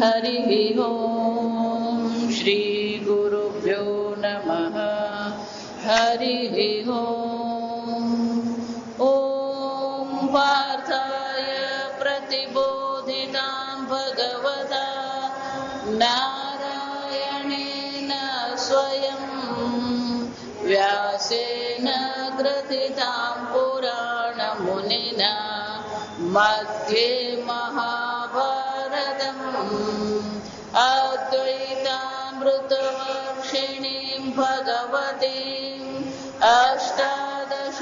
हरिः ओं श्री गुरुभ्यो नमः। हरिः ओं। ॐ पार्थाय प्रतिबोधितां भगवता नारायणेन स्वयं व्यासेन ग्रथितां पुराणमुनिना मध्ये महाभारतम् अद्वैतामृतवर्षिणीं भगवतीम् अष्टादशाध्यायिनीम्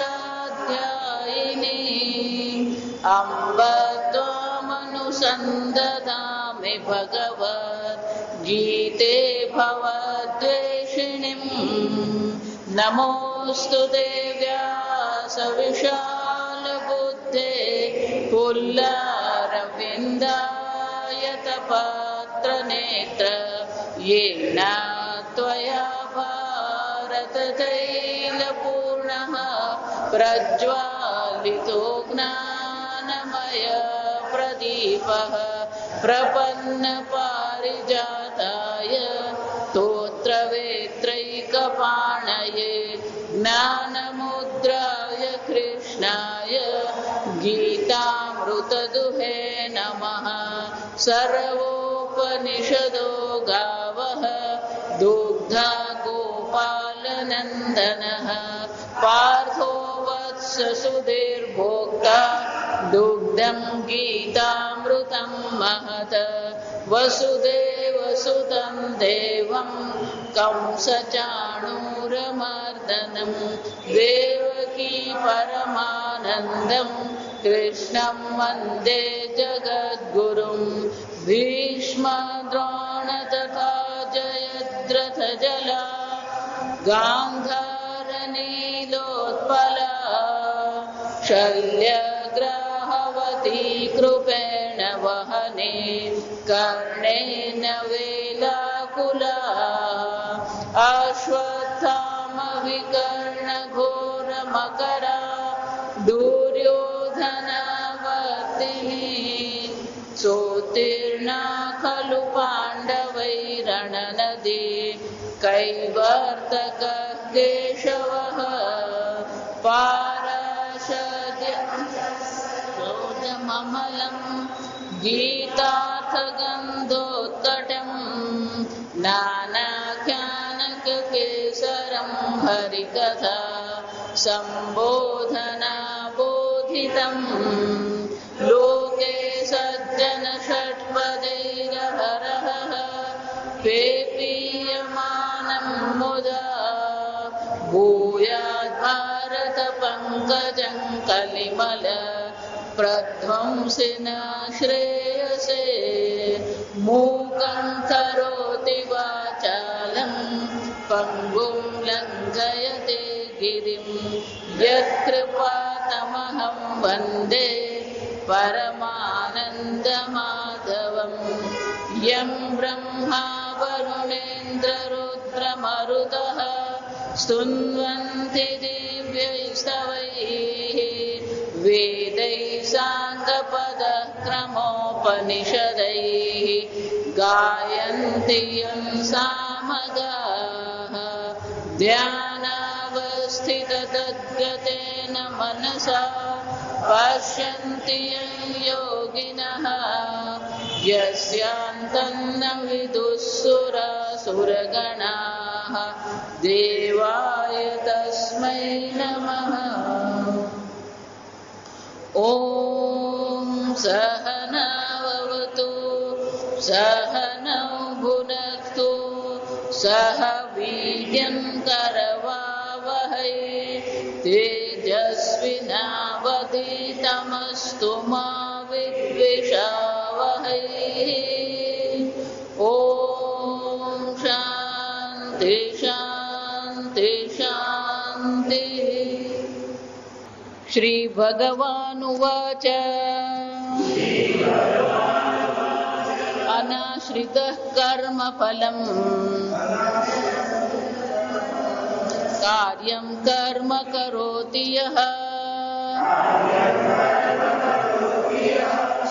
अम्ब त्वामनुसन्दधामि भगवद्गीते भवद्वेषिणीम्। नमोऽस्तु ते व्यासविशालबुद्धे पुल्लारविन्दायतपत्रनेत्र येन त्वया भारततैलपूर्णः प्रज्वालितो ज्ञानमय प्रदीपः प्रपन्नपारिजाताय स्तोत्रवेत्रैकपाणये ज्ञानमुद्राय कृष्णाय गीतामृतदुहे नमः। सर्वोपनिषदो गावः दुग्धा गोपालनन्दनः पार्थो वत्स सुधीर्भोक्ता दुग्धं गीतामृतं महत्। वसुदेवसुतं देवं कंसचाणूरमर्दनं देवकी परमानन्दं कृष्णं वन्दे जगद्गुरुं। भीष्मद्रोण तथा जयद्रथजला गान्धारनीलोत्पला शल्यग्राहवती कृपेण वहने कर्णेन वेलाकुला अश्वत्थामविकर्णघोरमकरा दुर्योधनवर्तिनी सोत्तीर्णा खलु पाण्डवैरणनदी कैवर्तकः केशवः पाराशर्यमलं गीतार्थगन्धोत्कटं नानाख्यानककेसरं हरिकथा सम्बोधनाबोधितं लोके सज्जनषट्पदैरहरः पेपीयमानं मुदा भूयाद्भारतपङ्कजं कलिमल प्रध्वंसिना श्रेयसे। मूकं करोति वाचालं पङ्गुं लङ्घयते गिरिं यत्कृपातमहं वन्दे परमानन्दमाधवं। यं ब्रह्मा वरुणेन्द्ररुद्रमरुतः स्तुन्वन्ति दिव्यैस्तवैः वेदैः साङ्गपदक्रमोपनिषदैः गायन्ति यं सामगाः। ध्यानावस्थिततद्गतेन मनसा पश्यन्ति यं योगिनः यस्यान्तं न विदुःसुरसुरगणाः देवाय तस्मै नमः। ॐ सहनाववतु सहनौ भुनक्तु सह वीर्यं करवावहै तेजस्विनावधीतमस्तु मा विद्विषावहै। ॐ शान्ति शान्ति शान्तिः। श्री भगवानुवाच अनाश्रितः कर्मफलम् कार्यं कर्म करोति यः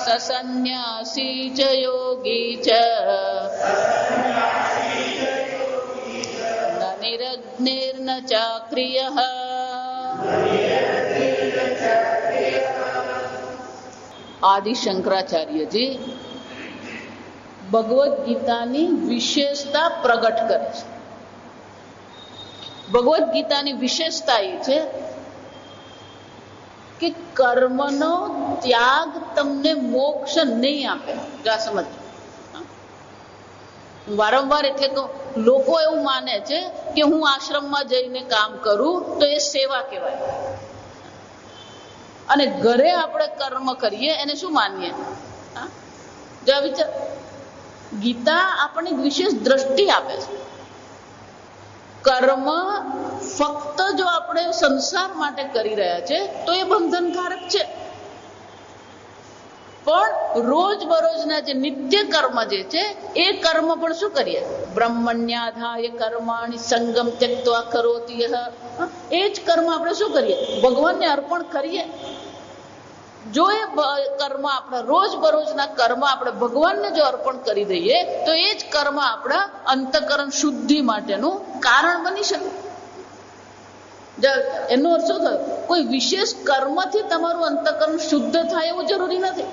स સસન્યાસી ચ યોગી ચ ન નિરગ્નિર્ન ચાક્રિયઃ. આદિ શંકરાચાર્યજી ભગવદ્ ગીતાની વિશેષતા પ્રગટ કરે છે. ભગવદ્ ગીતાની વિશેષતા એ છે કે કર્મનો ત્યાગ તમને મોક્ષ નહીં આપે. જા સમજ. વારંવાર એટલે કહું, લોકો એવું માને છે કે હું આશ્રમમાં જઈને કામ કરું તો એ સેવા કહેવાય, અને ઘરે આપણે કર્મ કરીએ એને શું માનીએ? જા વિચાર. ગીતા આપણને વિશેષ દ્રષ્ટિ આપે છે. કર્મ ફક્ત જો આપણે સંસાર માટે કરી રહ્યા છે તો એ બંધનકારક છે, પણ રોજ બરોજના જે નિત્ય કર્મ જે છે એ કર્મ પણ શું કરીએ? બ્રહ્મણ્યાધાય કર્માણિ સંગમ ત્યક્ત્વા કરોતિ યઃ. એ જ કર્મ આપણે શું કરીએ? ભગવાનને અર્પણ કરીએ. જો એ કર્મ આપણા રોજ બરોજના કર્મ આપણે ભગવાનને જો અર્પણ કરી દઈએ તો એ જ કર્મ આપણા અંતઃકરણ શુદ્ધિ માટેનું કારણ બની શકે. એનો અર્થ શું થયો? કોઈ વિશેષ કર્મથી તમારું અંતઃકરણ શુદ્ધ થાય એવું જરૂરી નથી.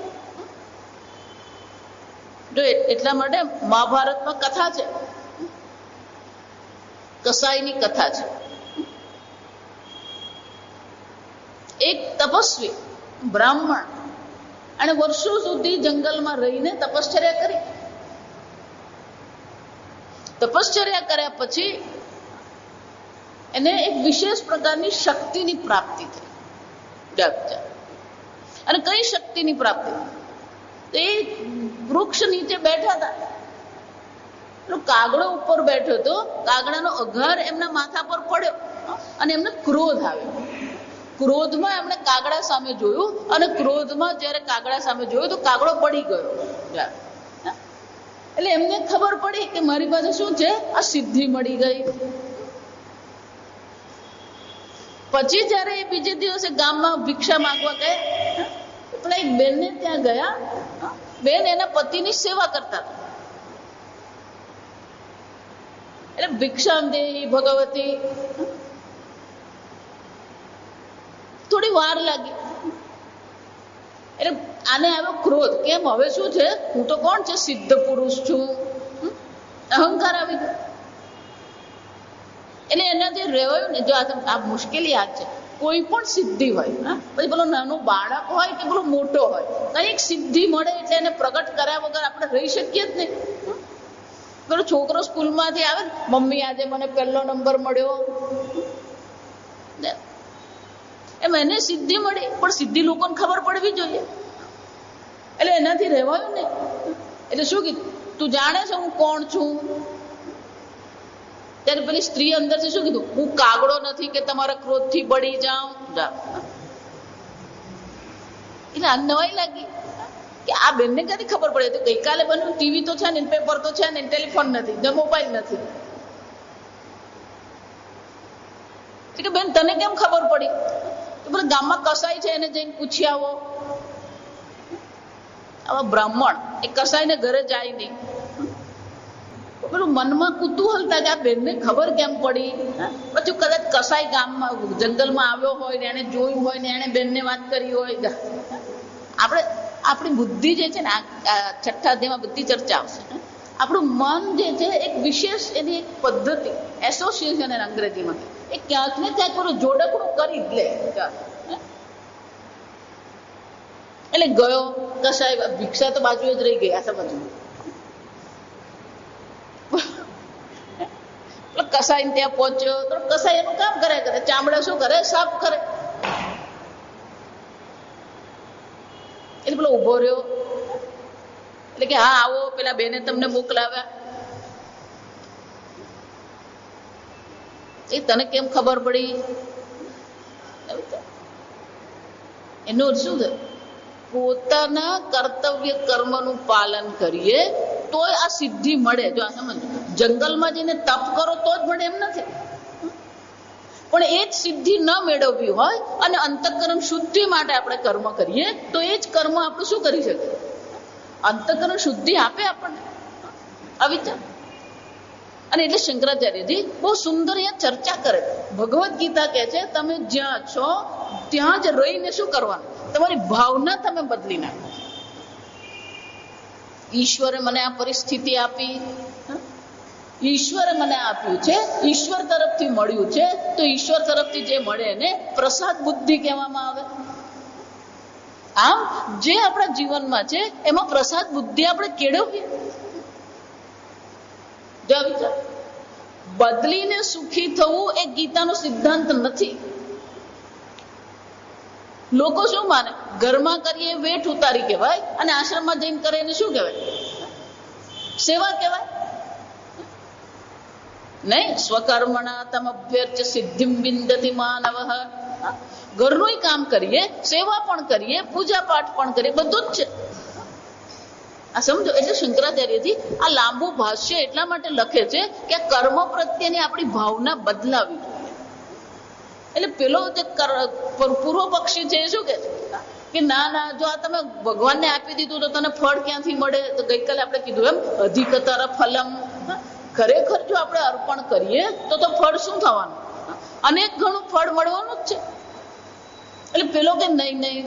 જો એટલા માટે મહાભારતમાં કથા છે, કસાઈની કથા છે. એક તપસ્વી બ્રાહ્મણ અને વર્ષો સુધી જંગલમાં રહીને તપશ્ચર્યા કરી. તપશ્ચર્યા કર્યા પછી એને એક વિશેષ પ્રકારની શક્તિની પ્રાપ્તિ થઈ. અને કઈ શક્તિની પ્રાપ્તિ? એ વૃક્ષ નીચે બેઠા હતા, કાગડો ઉપર બેઠો હતો, કાગડાનો અઘાર એમના માથા પર પડ્યો અને એમને ક્રોધ આવ્યો. ક્રોધમાં એમણે કાગડા સામે જોયું, અને ક્રોધમાં જયારે કાગડા સામે જોયું તો કાગડો પડી ગયો. એટલે એમને ખબર પડી કે મારી પાસે શું છે? આ સિદ્ધિ મળી ગઈ. પછી જયારે એ બીજે દિવસે ગામમાં ભિક્ષા માંગવા ગયા, પેલા એક બેનને ત્યાં ગયા. બેન એના પતિની સેવા કરતા હતા. એટલે ભિક્ષામ દેહી ભગવતી. થોડી વાર લાગી એટલે આને આવ્યો ક્રોધ. કેમ? હવે શું છે? હું તો કોણ છે? સિદ્ધ પુરુષ છું. અહંકાર આવી ગયો. એટલે એનાથી રહેવાયું ને. જો આ મુશ્કેલી આ છે, કોઈ પણ સિદ્ધિ હોય, પછી પેલો નાનો બાળક હોય કે પેલો મોટો હોય, કઈક સિદ્ધિ મળે એટલે એને પ્રગટ કર્યા વગર આપણે રહી શકીએ જ નહીં. પેલો છોકરો સ્કૂલમાંથી આવે, મમ્મી આજે મને પહેલો નંબર મળ્યો, એમ એને સિદ્ધિ મળી, પણ સિદ્ધિ લોકોને ખબર પડવી જોઈએ. એટલે એનાથી રહેવાયું નહીં. એટલે શું કીધું? તું જાણે છે હું કોણ છું? ત્યારે પેલી સ્ત્રી અંદરથી શું કીધું? હું કાગડો નથી કે તમારા ક્રોધથી બળી જાઉં. એટલે આ નવાઈ લાગી કે આ બેનને ક્યાંથી ખબર પડે? તો ગઈકાલે બન્યું, ટીવી તો છે ને, પેપર તો છે ને, ટેલિફોન નથી, મોબાઈલ નથી. કે બેન તને કેમ ખબર પડી? તો ગામમાં કસાઈ છે એને જઈને પૂછી આવો. આવા બ્રાહ્મણ એ કસાઈને ઘરે જાય નહીં. પેલું મનમાં કુતૂહલતા કે આ બેનને ખબર કેમ પડી? પછી કદાચ કસાઈ ગામમાં જંગલમાં આવ્યો હોય ને એને જોયું હોય ને એને બેનને વાત કરી હોય. આપણે આપણી બુદ્ધિ જે છે ને, આ છઠ્ઠા અધ્યાયમાં બધી ચર્ચા આવશે. આપણું મન જે છે એક વિશેષ એની એક પદ્ધતિ, એસોસિએશન એને અંગ્રેજીમાં, એ ક્યાંક ને ક્યાંક પેલું જોડકડું કરી જ લે. એટલે ગયો કસાઈ, ભિક્ષા તો બાજુ જ રહી ગઈ. આ સમજવું. કસાઈ ત્યાં પહોંચ્યો તો કસાઈ એનું કામ કરે, ચામડા શું કરે? સાફ કરે. એટલે પેલો ઉભો રહ્યો, એટલે કે હા આવો, પેલા બેને તમને મોકલાવ્યા. એ તને કેમ ખબર પડી? એનું શું છે? પોતાના કર્તવ્ય કર્મનું પાલન કરીએ તો આ સિદ્ધિ મળે. જો આ સમજ, જંગલમાં જઈને તપ કરો તો જ મળે એમ નથી. પણ એ જ સિદ્ધિ ન મેળવવી હોય અને અંતઃકરણ શુદ્ધિ માટે આપણે કર્મ કરીએ તો એ જ કર્મ આપણે શું કરી શકીએ? અંતઃકરણ શુદ્ધિ આપે આપણને આ વિચાર. અને એટલે શંકરાચાર્યજી બહુ સુંદર અહીંયા ચર્ચા કરે. ભગવદ્ ગીતા કહે છે તમે જ્યાં છો ત્યાં જ રહીને શું કરવાનું, તમારી ભાવના તમે બદલી નાખો. ઈશ્વરે મને આ પરિસ્થિતિ આપી, ઈશ્વરે મને આપ્યું છે, ઈશ્વર તરફથી મળ્યું છે, તો ઈશ્વર તરફથી જે મળે એને પ્રસાદ બુદ્ધિ કહેવામાં આવે. આમ જે આપણા જીવનમાં છે એમાં પ્રસાદ બુદ્ધિ આપણે કેળવીએ. બદલીને સુખી થવું એ ગીતાનો સિદ્ધાંત નથી. લોકો શું માને, ઘરમાં કરીએ વેઠ ઉતારી કહેવાય, અને આશ્રમમાં જઈને કરે એને શું કહેવાય, સેવા કહેવાય. નહીં, સ્વકર્મણા તમભ્યર્ચ સિદ્ધિમ વિંદતિ માનવ. ઘરનું કામ કરીએ, સેવા પણ કરીએ, પૂજા પાઠ પણ કરીએ, બધું જ છે. આ સમજો. એટલે શંકરાચાર્યજી આ લાંબુ ભાષ્ય એટલા માટે લખે છે કે આ કર્મ પ્રત્યેની આપણી ભાવના બદલાવી જોઈએ. એટલે પેલો જે પૂર્વ પક્ષી છે એ શું કે છે કે ના ના, જો આ તમે ભગવાનને આપી દીધું તો તને ફળ ક્યાંથી મળે? તો ગઈકાલે આપણે કીધું એમ અધિકતર ફલમ. ખરેખર જો આપણે અર્પણ કરીએ તો ફળ શું થવાનું? અનેક ઘણું ફળ મળવાનું જ છે. એટલે પેલો કે નહીં નહીં,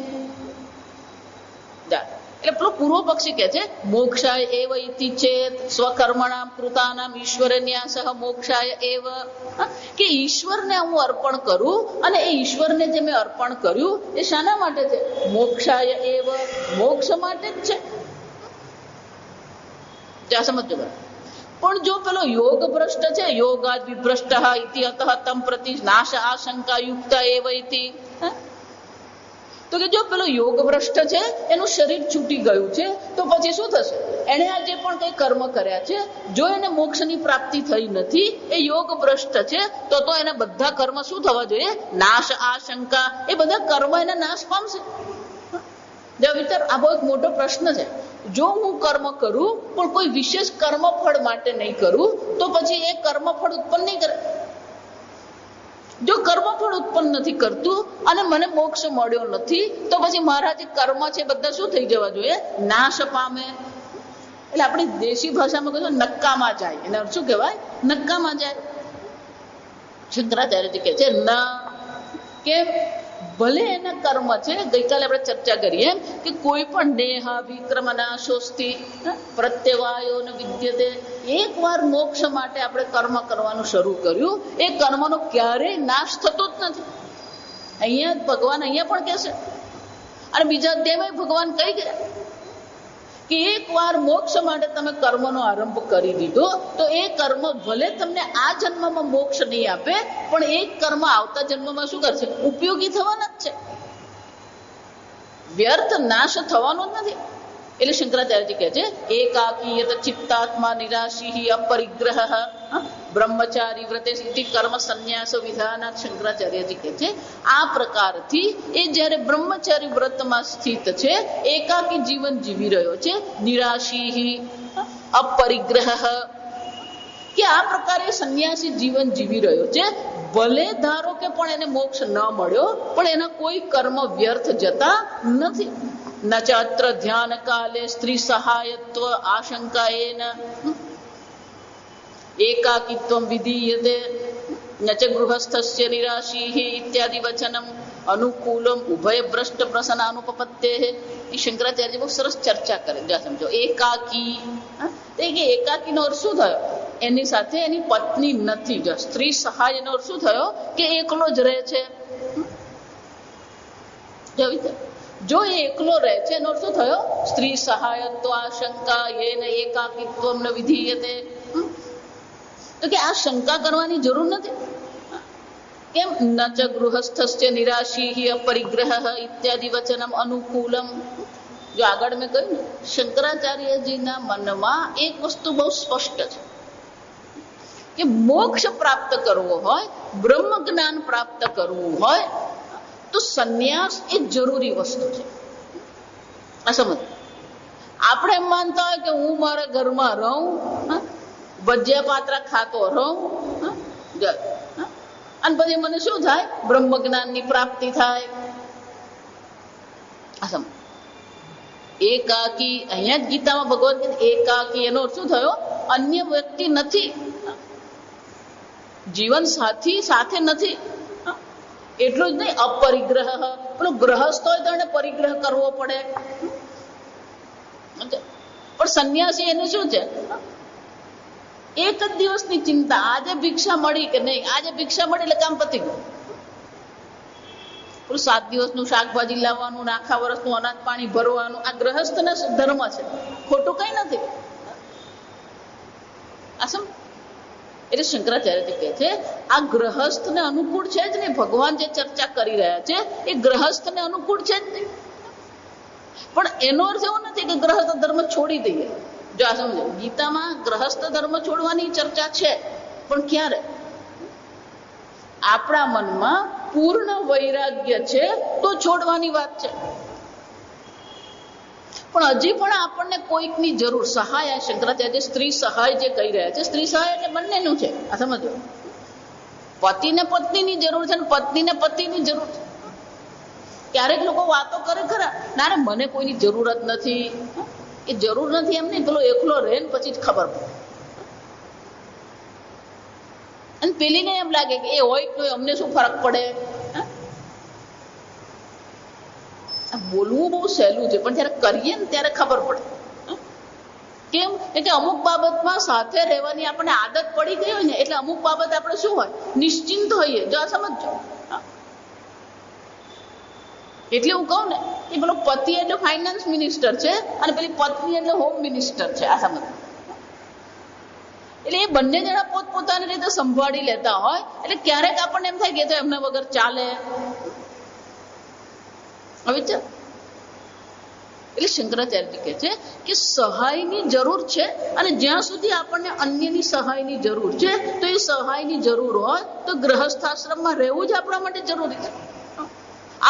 એટલે પેલો પૂર્વ પક્ષી કે છે મોક્ષાય એવ ઇતિ ચેત સ્વકર્મણામ કૃતાનામ ઈશ્વર ન્યાસઃ મોક્ષાય એવ. કે ઈશ્વરને હું અર્પણ કરું, અને એ ઈશ્વરને જે મેં અર્પણ કર્યું એ શાના માટે છે? મોક્ષાય એવ, મોક્ષ માટે જ છે. ત્યાં સમજો. પણ જો પેલો યોગ ભ્રષ્ટ છે, યોગાદ વિભ્રષ્ટ ઇતિ અતઃ તમ પ્રતિ નાશ આશંકા યુક્ત એવ ઇતિ. તો કે જો પેલો યોગ ભ્રષ્ટ છે, એનું શરીર છૂટી ગયું છે, તો પછી શું થશે? એને આ જે પણ કઈ કર્મ કર્યા છે, જો એને મોક્ષની પ્રાપ્તિ થઈ નથી, એ યોગ ભ્રષ્ટ છે, તો એને બધા કર્મ શું થવા જોઈએ? નાશ આશંકા. એ બધા કર્મ એને નાશ પામશે. વિચાર, આ બહુ એક મોટો પ્રશ્ન છે. જો હું કર્મ કરું પણ કોઈ વિશેષ કર્મફળ માટે નહીં કરું, તો પછી એ કર્મફળ ઉત્પન્ન નહીં કરે. જો કર્મફળ ઉત્પન્ન નથી કરતું અને મને મોક્ષ મળ્યો નથી, તો પછી મારા જે કર્મ છે બધા શું થઈ જવા જોઈએ? નાશ પામે. એટલે આપણી દેશી ભાષામાં કહ્યું નક્કામાં જાય. એને શું કહેવાય? નક્કામાં જાય. શંકરાચાર્યજી કહે છે ના. કેમ? ભલે એના કર્મ છે, ગઈકાલે આપણે ચર્ચા કરીએ કે કોઈ પણ નેહા વિક્રમના શોસ્તી પ્રત્યવાયો ને વિદ્યતે. એક વાર મોક્ષ માટે આપણે કર્મ કરવાનું શરૂ કર્યું, એ કર્મનો ક્યારેય નાશ થતો જ નથી. અહીંયા ભગવાન અહીંયા પણ કહેશે, અને બીજા અધ્યાયમાં ભગવાન કહી ગયા કે એક વાર મોક્ષ માટે તમે કર્મનો આરંભ કરી દીધો, તો એ કર્મ ભલે તમને આ જન્મમાં મોક્ષ નહીં આપે, પણ એ કર્મ આવતા જન્મમાં શું કરશે? ઉપયોગી થવાના જ છે. વ્યર્થ નાશ થવાનો જ નથી. એટલે શંકરાચાર્યજી કહે છે એકાકી યત ચિત્તાત્મા નિરાશી અપરિગ્રહ બ્રહ્મચારી વ્રતે સિદ્ધિ કર્મ સંન્યાસ વિધાનાથ. શંકરાચાર્યજી કહે છે આ પ્રકારથી એ જ્યારે બ્રહ્મચારી વ્રતમાં સ્થિત છે, એકાકી જીવન જીવી રહ્યો છે, નિરાશી અપરિગ્રહ, કે આ પ્રકારે સંન્યાસી જીવન જીવી રહ્યો છે. ભલે ધારો કે પણ એને મોક્ષ ન મળ્યો, પણ એના કોઈ કર્મ વ્યર્થ જતા નથી. ન ચ અત્ર ધ્યાન કાલે સ્ત્રી સહાયત્વ આશંકાએન એકાકીત્વમ વિધીયતે ન ચ ગૃહસ્થસ્ય નિરાશી ઇત્યાદિ વચનમ અનુકૂલમ ઉભય ભ્રષ્ટ પ્રસન્નાનુપપત્તે. એ શંકરાચાર્ય બહુ સરસ ચર્ચા કરે. સમજો એકાકી, એકાકીનો અર્થ શું થયો? એની સાથે એની પત્ની નથી. જો સ્ત્રી સહાયનો અર્થ શું થયો? કે એકલો જ રહે છે. જો એ એકલો રહે છે એનો અર્થ શું થયો? સ્ત્રી સહાયત્વ આશંકા એને એકાકીત્વમ ન વિધીયતે. તો કે આ શંકા કરવાની જરૂર નથી. કેમ? ન ચ ગૃહસ્થસ્ય નિરાશી અપરિગ્રહ ઇત્યાદિ વચનમ અનુકૂલમ. જો આગળ મેં કહ્યું ને, શંકરાચાર્યજીના મનમાં એક વસ્તુ બહુ સ્પષ્ટ છે કે મોક્ષ પ્રાપ્ત કરવો હોય, બ્રહ્મ જ્ઞાન પ્રાપ્ત કરવું હોય, તો સંન્યાસ એ જરૂરી વસ્તુ છે. આ સમજ. આપણે એમ માનતા હોય કે હું મારા ઘરમાં રહું, ભજીયા પાત્રા ખાતો રહું, અને પછી મને શું થાય? બ્રહ્મ જ્ઞાનની પ્રાપ્તિ થાય. આ સમજ. એકાકી, અહીંયા જ ગીતામાં ભગવાન કહે એકાકી, એનો શું થયો? અન્ય વ્યક્તિ નથી, જીવન સાથી સાથે નથી. એટલું જ નહીં, અપરિગ્રહ. પેલો ગ્રહસ્થ હોય તો એને પરિગ્રહ કરવો પડે, પણ સંન્યાસી એનું શું છે? એક જ દિવસની ચિંતા, આજે ભિક્ષા મળી કે નહીં, આજે ભિક્ષા મળી એટલે કામ પતી ગયું. 7 દિવસનું શાકભાજી લાવવાનું, આખા વર્ષનું અનાજ પાણી ભરવાનું, આ ગ્રહસ્થના ધર્મ છે, ખોટું કઈ નથી. એટલે શંકરાચાર્યજી કહે છે આ ગ્રહસ્થને અનુકૂળ છે જ નહીં. ભગવાન જે ચર્ચા કરી રહ્યા છે એ ગ્રહસ્થને અનુકૂળ છે જ નહીં. પણ એનો અર્થ એવો નથી કે ગ્રહસ્થ ધર્મ છોડી દઈએ. જો આ સમજો, ગીતામાં ગ્રહસ્થ ધર્મ છોડવાની ચર્ચા છે, પણ ક્યારે? આપણા મનમાં પૂર્ણ વૈરાગ્ય છે તો છોડવાની વાત છે. પણ હજી પણ આપણને કોઈકની જરૂર, સહાય, શંકરાચાર્ય સ્ત્રી સહાય જે કહી રહ્યા છે, સ્ત્રી સહાય એટલે બંનેનું છે. આ સમજો, પતિને પત્નીની જરૂર છે ને પત્નીને પતિની જરૂર છે. ક્યારેક લોકો વાતો કરે ખરા, ના રે મને કોઈની જરૂર જ નથી. એ જરૂર નથી એમ નહીં, પેલો એકલો રહે ને પછી જ ખબર પડે. અને પેલીને એમ લાગે કે એ હોય તો અમને શું ફરક પડે. બોલવું બહુ સહેલું છે, પણ જયારે કરીએ ને ત્યારે ખબર પડે. કેમ કે અમુક બાબતમાં સાથે રહેવાની આપણને આદત પડી ગઈ હોય ને, એટલે અમુક બાબત આપણે શું હોય, નિશ્ચિંત હોઈએ. જો આ સમજો, એટલે હું કહું ને કે પેલો પતિ એટલે ફાઇનાન્સ મિનિસ્ટર છે અને પેલી પત્ની એટલે હોમ મિનિસ્ટર છે. આ સમજ, એટલે એ બંને જણા પોતપોતાની રીતે સંભાળી લેતા હોય, એટલે ક્યારેક આપણને એમ થાય કે એમના વગર ચાલે. હવે એટલે શંકરાચાર્યજી કહે છે કે સહાયની જરૂર છે, અને જ્યાં સુધી આપણને અન્યની સહાયની જરૂર છે તો એ સહાયની જરૂર હોય તો ગ્રહસ્થાશ્રમમાં રહેવું જ આપણા માટે જરૂરી છે,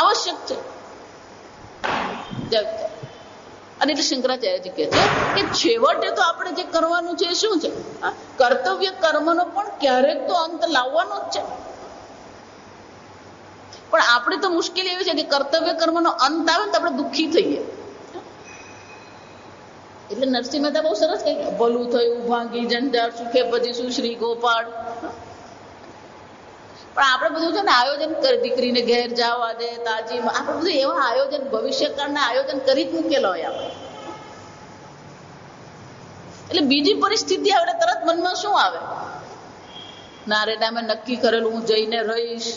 આવશ્યક છે. અને એટલે શંકરાચાર્યજી કહે છે કે છેવટે તો આપણે જે કરવાનું છે એ શું છે? કર્તવ્ય કર્મનો પણ ક્યારેક તો અંત લાવવાનો જ છે. પણ આપણે તો મુશ્કેલી એવી છે કે કર્તવ્ય કર્મનો અંત આવે ને તો આપણે દુઃખી થઈએ. એટલે નરસિંહ મહેતા બહુ સરસ કહે, ભલું થયું ભાંગી જંજાળ, સુખે ભજીશું શ્રી ગોપાળ. પણ આપણે બધું છે ને આયોજન કરી, દીકરીને ઘેર જવા દે, તાજીમાં, આપણે બધું એવા આયોજન, ભવિષ્યકાળના આયોજન કરી જ મૂકેલા હોય આપણે. એટલે બીજી પરિસ્થિતિ આવે તરત મનમાં શું આવે? ના રે ના, મેં નક્કી કરેલું હું જઈને રહીશ.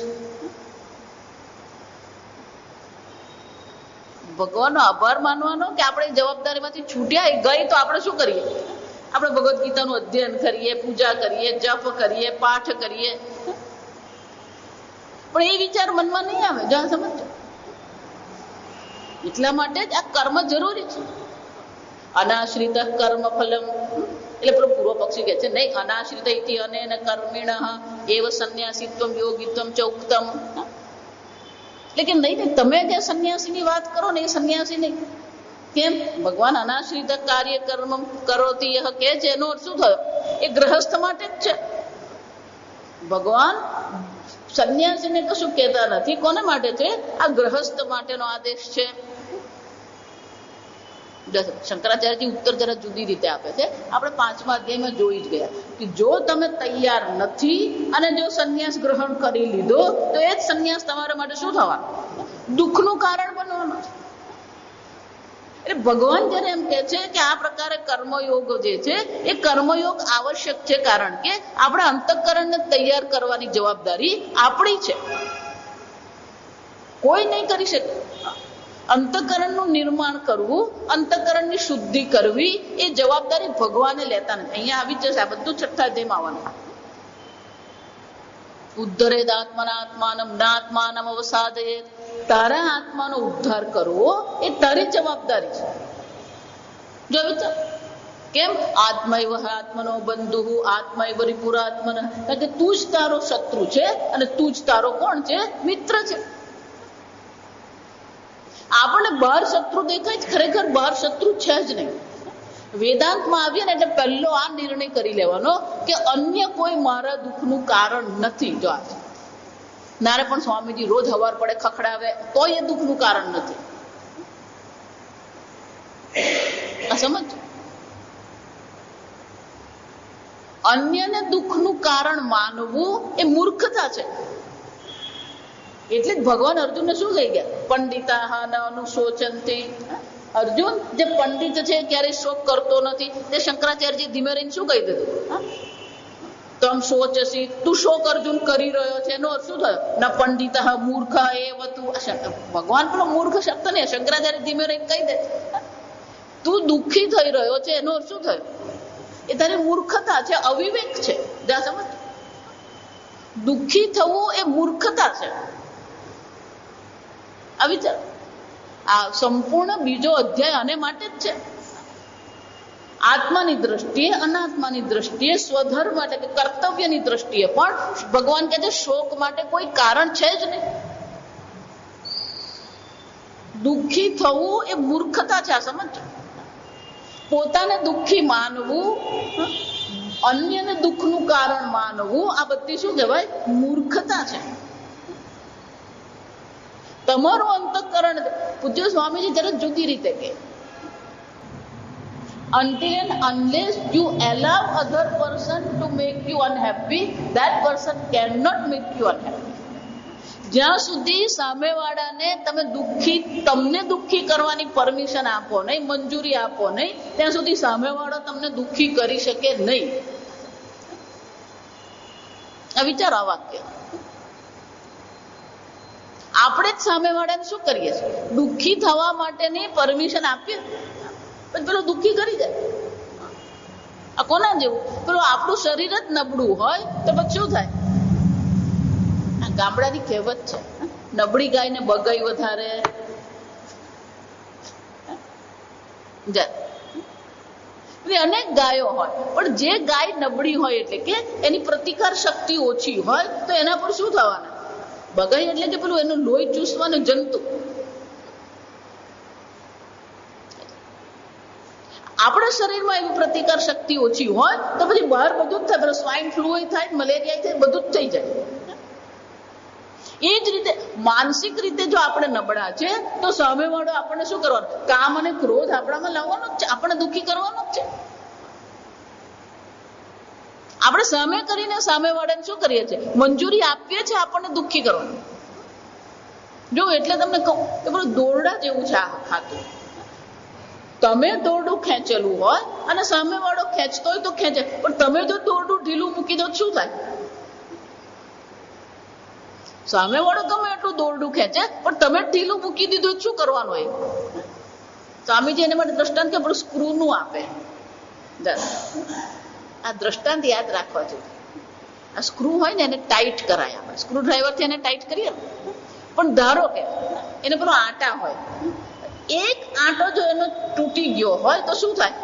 ભગવાનનો આભાર માનવાનો કે આપણે જવાબદારીમાંથી છૂટ્યા ગઈ તો આપણે શું કરીએ? આપણે ભગવદ્ ગીતાનું અધ્યયન કરીએ, પૂજા કરીએ, જપ કરીએ, પાઠ કરીએ, પણ એ વિચાર મનમાં નહીં આવે. જ્યાં સમજો, એટલા માટે જ આ કર્મ જરૂરી છે. અનાશ્રિત કર્મ ફલમ, એટલે પેલો પૂર્વ પક્ષી કહે છે નહીં, અનાશ્રિત ઇતિ અનેન કર્મિણ એવ સંન્યાસિત્વમ યોગિત્વમ ચ ઉક્તમ. એટલે કે નહીં, તમે જે સંન્યાસીની વાત કરો ને એ સંન્યાસી નહીં. કેમ? ભગવાન અનાશ્રિત કાર્ય કર્મ કરોતી કે છે, એનો અર્થ શું થયો? એ ગ્રહસ્થ માટે જ છે. ભગવાન સંન્યાસીને કશું કહેતા નથી. કોને માટે છે? આ ગ્રહસ્થ માટેનો આદેશ છે. શંકરાચાર્યજી ઉત્તર જરા જુદી રીતે આપે છે. આપણે 5મા અધ્યાયમાં જોઈ જ ગયા કે જો તમે તૈયાર નથી અને જો સંન્યાસ ગ્રહણ કરી લીધો તો એ જ સંન્યાસ તમારા માટે શું થવાનું? દુઃખનું કારણ બનવાનું છે. એટલે ભગવાન જયારે એમ કે છે કે આ પ્રકારે કર્મયોગ જે છે એ કર્મયોગ આવશ્યક છે, કારણ કે આપણા અંતઃકરણને તૈયાર કરવાની જવાબદારી આપણી છે, કોઈ નહીં કરી શકે. અંતઃકરણનું નિર્માણ કરવું, અંતઃકરણની શુદ્ધિ કરવી એ જવાબદારી ભગવાને લેતા નથી. અહીંયા આવી જશે, આ બધું 6થા અધ્યાયમાં આવવાનું. ઉદ્ધરેદ આત્મનાત્માનમ નાત્માનમ અવસાદયેત, તારા આત્માનો ઉદ્ધાર કરવો એ તારી જવાબદારી છે. જો વિચાર, કેમ? આત્મૈવ આત્મનો બંધુ આત્મૈવ રિપુરાત્મન, કારણ કે તું જ તારો શત્રુ છે અને તું જ તારો કોણ છે? મિત્ર છે. આપણને બહાર શત્રુ દેખાય જ, ખરેખર બહાર શત્રુ છે જ નહીં. વેદાંતમાં આવીએ ને એટલે પહેલો આ નિર્ણય કરી લેવાનો કે અન્ય કોઈ મારા દુઃખનું કારણ નથી. જો આ નારે પણ સ્વામીજી રોજ હવાર પડે ખખડાવે તો એ દુઃખનું કારણ નથી. આ સમજ. અન્યને દુઃખનું કારણ માનવું એ મૂર્ખતા છે. એટલે જ ભગવાન અર્જુનને શું કહી ગયા? પંડિતા ન અનુશોચંતી. અર્જુન જે પંડિત છે ક્યારેય શોક કરતો નથી, તે શંકરાચાર્યજી ધીમે રહીને શું કહી દીધું? તમ શોચસી, તું શોક અર્જુન કરી રહ્યો છે એનો અર્થ શું થયો? ન પંડિત મૂર્ખ એ વતું. ભગવાન પેલો મૂર્ખ શબ્દ ને શંકરાચાર્ય ધીમે રહીને કહી દે, તું દુઃખી થઈ રહ્યો છે એનો અર્થ શું થયો? એ તારી મૂર્ખતા છે, અવિવેક છે. જા સમજ. દુઃખી થવું એ મૂર્ખતા છે. આ વિચાર. આ સંપૂર્ણ બીજો અધ્યાય આને માટે જ છે. આત્માની દ્રષ્ટિએ, અનાત્માની દ્રષ્ટિએ, સ્વધર્મ એટલે કે કર્તવ્યની દ્રષ્ટિએ પણ ભગવાન કહે છે શોક માટે કોઈ કારણ છે જ નહીં. દુઃખી થવું એ મૂર્ખતા છે. આ સમજ. પોતાને દુઃખી માનવું, અન્યને દુઃખનું કારણ માનવું, આ બધી શું કહેવાય? મૂર્ખતા છે. તમારું અંતઃકરણ, પૂજ્ય સ્વામીજી જરા જુદી રીતે કહે, until and unless you allow other person to make you unhappy, that person cannot make you unhappy. જ્યાં સુધી સામેવાળાને તમે તમને દુઃખી કરવાની પરમિશન આપો નહીં, મંજૂરી આપો નહીં, ત્યાં સુધી સામેવાળો તમને દુઃખી કરી શકે નહીં. આ વિચારો આ વાક્ય. આપણે જ સામેવાળાને શું કરીએ છીએ? દુઃખી થવા માટેની પરમિશન આપીએ, પછી પેલો દુઃખી કરી જાય. આ કોના જેવું? પેલું આપણું શરીર જ નબળું હોય તો પછી શું થાય? ગામડાની કહેવત છે, નબળી ગાયને બગાઈ વધારે. અનેક ગાયો હોય, પણ જે ગાય નબળી હોય એટલે કે એની પ્રતિકાર શક્તિ ઓછી હોય તો એના પર શું થવાના? બગાઈ એટલે કે પેલું એનું લોહી ચૂસવાનું જંતુ. આપણા શરીરમાં એવી પ્રતિકાર શક્તિ ઓછી હોય તો પછી બહાર બધું જ થાય. પેલું સ્વાઇન ફ્લુ થાય, મલેરિયા થાય, બધું જ થઈ જાય. એ જ રીતે માનસિક રીતે જો આપણે નબળા છે તો સામેવાળો આપણને શું કરવાનું? કામ અને ક્રોધ આપણામાં લાવવાનો જ છે, આપણને દુઃખી કરવાનો જ છે. આપણે સામે કરીને સામેવાળાને શું કરીએ છીએ? મંજૂરી આપીએ છીએ આપણને દુઃખી કરવાનું. જો એટલે તમને કહું કે પેલું દોરડા જેવું છે આ ખાતું. તમે દોરડું ખેંચેલું હોય અને સામેવાળો ખેંચતો હોય તો ખેંચે, પણ તમે જો દોરડું ઢીલું મૂકી દો શું થાય? સામેવાળો ગમે એટલું દોરડું ખેંચે, પણ તમે ઢીલું મૂકી દીધું શું કરવાનું? એ સ્વામીજી એને માટે દ્રષ્ટાંત કે પેલું સ્ક્રૂ નું આપે. આ દ્રષ્ટાંત યાદ રાખવા જોઈએ. આ સ્ક્રૂ હોય ને એને ટાઈટ કરાય, આપણે સ્ક્રૂ ડ્રાઈવરથી એને ટાઈટ કરીએ. પણ ધારો કે એને પેલો આટા હોય, એક આંટો જો એનો તૂટી ગયો હોય તો શું થાય?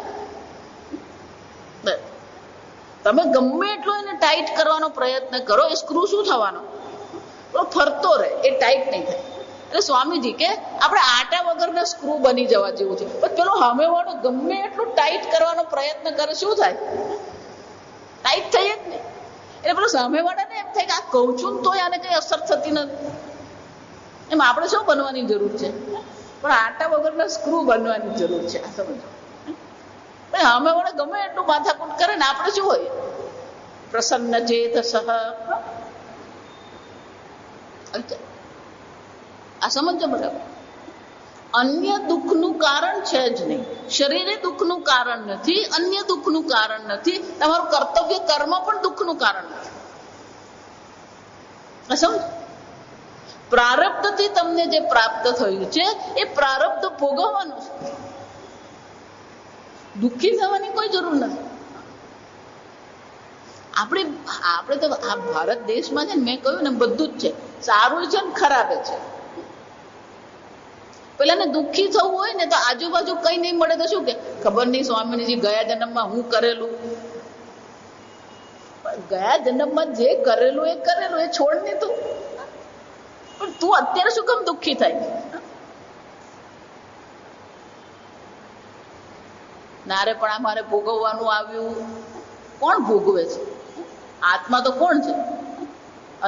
તમે ગમે એટલો એને ટાઈટ કરવાનો પ્રયત્ન કરો, એ સ્ક્રૂ શું થવાનો? ફરતો રહે, એ ટાઈટ નહીં થાય. એટલે સ્વામીજી કે આપણે આટા વગરના સ્ક્રૂ બની જવા જેવું છે. પણ પેલો સામેવાળો ગમે એટલું ટાઈટ કરવાનો પ્રયત્ન કરે શું થાય? ટાઈટ થઈ જ નહીં. એટલે પેલો સામેવાળાને એમ થાય કે આ કહું છું તો આને કઈ અસર થતી નથી. એમ આપણે શું બનવાની જરૂર છે? પણ આટા વગરના સ્ક્રૂ બનવાની જરૂર છે. આ સમજો. સામેવાળા ગમે એટલું માથાકૂટ કરે ને આપણે શું હોય? પ્રસન્ન ચેત સહ. આ સમજો બરાબર. અન્ય દુઃખનું કારણ છે જ નહીં. શરીરે દુઃખનું કારણ નથી, અન્ય દુઃખનું કારણ નથી, તમારું કર્તવ્ય કર્મ પણ દુઃખનું કારણ નથી. સમજ. પ્રારબ્ધથી તમને જે પ્રાપ્ત થયું છે એ પ્રારબ્ધ ભોગવવાનું છે. દુઃખી થવાની કોઈ જરૂર નથી. આપણે તો આ ભારત દેશમાં છે ને, મેં કહ્યું ને બધું જ છે, સારું છે ને ખરાબ છે. પેલાને દુઃખી થવું હોય ને તો આજુબાજુ કઈ નહીં મળે તો શું કે ખબર નહીં સ્વામીજી ગયા જન્મમાં હું કરેલું. ગયા જન્મમાં જે કરેલું એ છોડ ને તું. પણ તું અત્યારે શું કેમ દુઃખી થાય? નારે પણ આ મારે ભોગવવાનું આવ્યું. કોણ ભોગવે છે? આત્મા તો કોણ છે?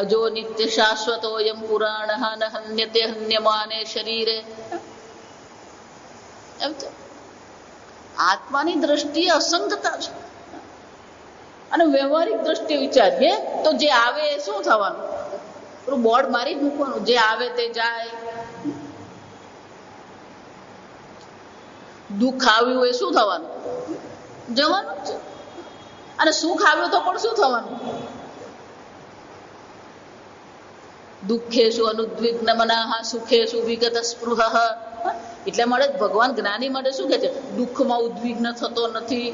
અજો નિત્ય શાશ્વતો યમ પુરાણ હન્યતે હન્યમાને શરીરે. આત્માની દ્રષ્ટિએ અસંગતા છે. અને વ્યવહારિક દ્રષ્ટિએ વિચારીએ તો જે આવે એ શું થવાનું? બોર્ડ મારી જ મૂકવાનું, જે આવે તે જાય. દુઃખ આવ્યું એ શું થવાનું? જવાનું જ છે. અને સુખ આવ્યું તો પણ શું થવાનું? દુઃખેશુ અનુદ્વિગ્ન મનઃ સુખેશુ વિગત સ્પૃહ. એટલે મળે ભગવાન જ્ઞાની માટે શું કહે છે? દુઃખમાં ઉદ્વિગ્ન થતો નથી,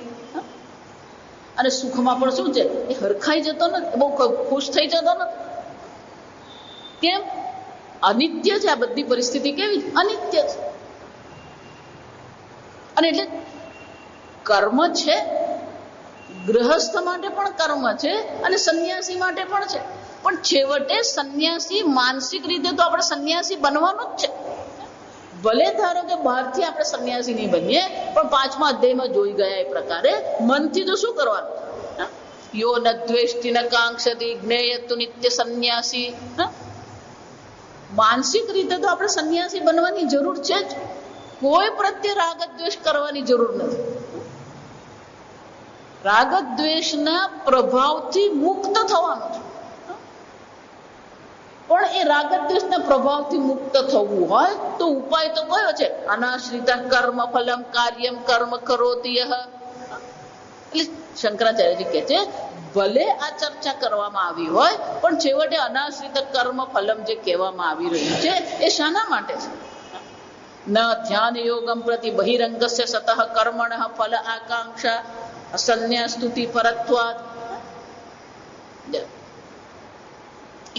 અને સુખમાં પણ શું છે? એ હરખાઈ જતો નથી, બહુ ખુશ થઈ જતો નથી. કેમ? અનિત્ય છે. આ બધી પરિસ્થિતિ કેવી? અનિત્ય છે. અને એટલે કર્મ છે, ગૃહસ્થ માટે પણ કર્મ છે અને સંન્યાસી માટે પણ છે. પણ છેવટે સંન્યાસી માનસિક રીતે તો આપણે સંન્યાસી બનવાનું જ છે. ભલે ધારો કે બહારથી આપણે સંન્યાસી નહીં બનીએ, પણ 5મા અધ્યાયમાં જોઈ ગયા એ પ્રકારે મનથી તો શું કરવાનું? યો ન દ્વેષ્ટિ ન કાંક્ષતિ જ્ઞેયતુ નિત્ય સંન્યાસી. માનસિક રીતે તો આપણે સંન્યાસી બનવાની જરૂર છે જ. કોઈ પ્રત્યે રાગ દ્વેષ કરવાની જરૂર નથી. રાગ દ્વેષના પ્રભાવથી મુક્ત થવાનું છે. પણ એ રાગ દ્વેષના પ્રભાવથી મુક્ત થવું હોય તો ઉપાય તો કયો છે? અનાશ્રિત કર્મ ફલમ કાર્યમ કર્મ કરોતિ યહ. એટલે શંકરાચાર્યજી કહે છે ભલે આ ચર્ચા કરવામાં આવી હોય પણ છેવટે અનાશ્રિત કર્મ ફલમ જે કહેવામાં આવી રહ્યું છે એ શાના માટે છે? ન ધ્યાન યોગમ પ્રતિ બહિરંગસ્ય સતઃ કર્મણઃ ફલ આકાંક્ષા સંન્યાસ્તુતિ પરત્વાદ.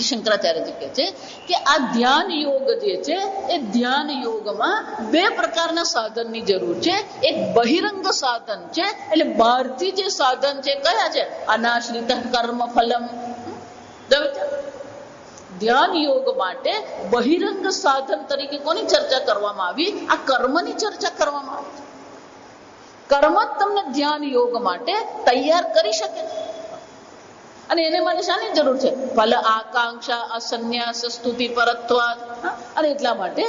શંકરાચાર્યજી કહે છે કે આ ધ્યાન યોગ જે છે એ ધ્યાન યોગમાં 2 પ્રકારના સાધનની જરૂર છે. એક બહિરંગ સાધન છે, એટલે બહારથી જે સાધન છે કયા છે? અનાશ્રિત કર્મ ફલમ. ધ્યાન યોગ માટે બહિરંગ સાધન તરીકે કોની ચર્ચા કરવામાં આવી? આ કર્મની ચર્ચા કરવામાં આવી. કર્મ જ તમને ધ્યાન યોગ માટે તૈયાર કરી શકે. અને એને માટે શાની જરૂર છે? ફલ આકાંક્ષા અસન્યાસ સ્તુતિ પરત્વાદ. અને એટલા માટે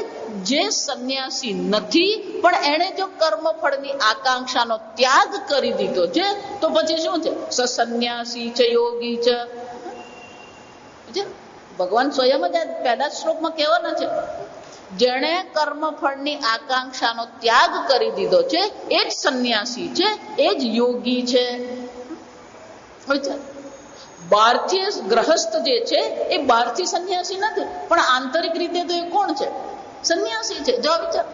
જે સંન્યાસી નથી પણ એને જો કર્મ ફળની આકાંક્ષાનો ત્યાગ કરી દીધો છે તો પછી શું છે? સસન્યાસી ચ યોગી ચ. ભગવાન સ્વયં જ પહેલા શ્લોકમાં કહેવાના છે જેણે કર્મ ફળની આકાંક્ષાનો ત્યાગ કરી દીધો છે એ જ સંન્યાસી છે, એ જ યોગી છે. બહારથી ગ્રહસ્થ જે છે એ બહારથી સંન્યાસી નથી, પણ આંતરિક રીતે તો એ કોણ છે? સંન્યાસી છે. જો વિચાર,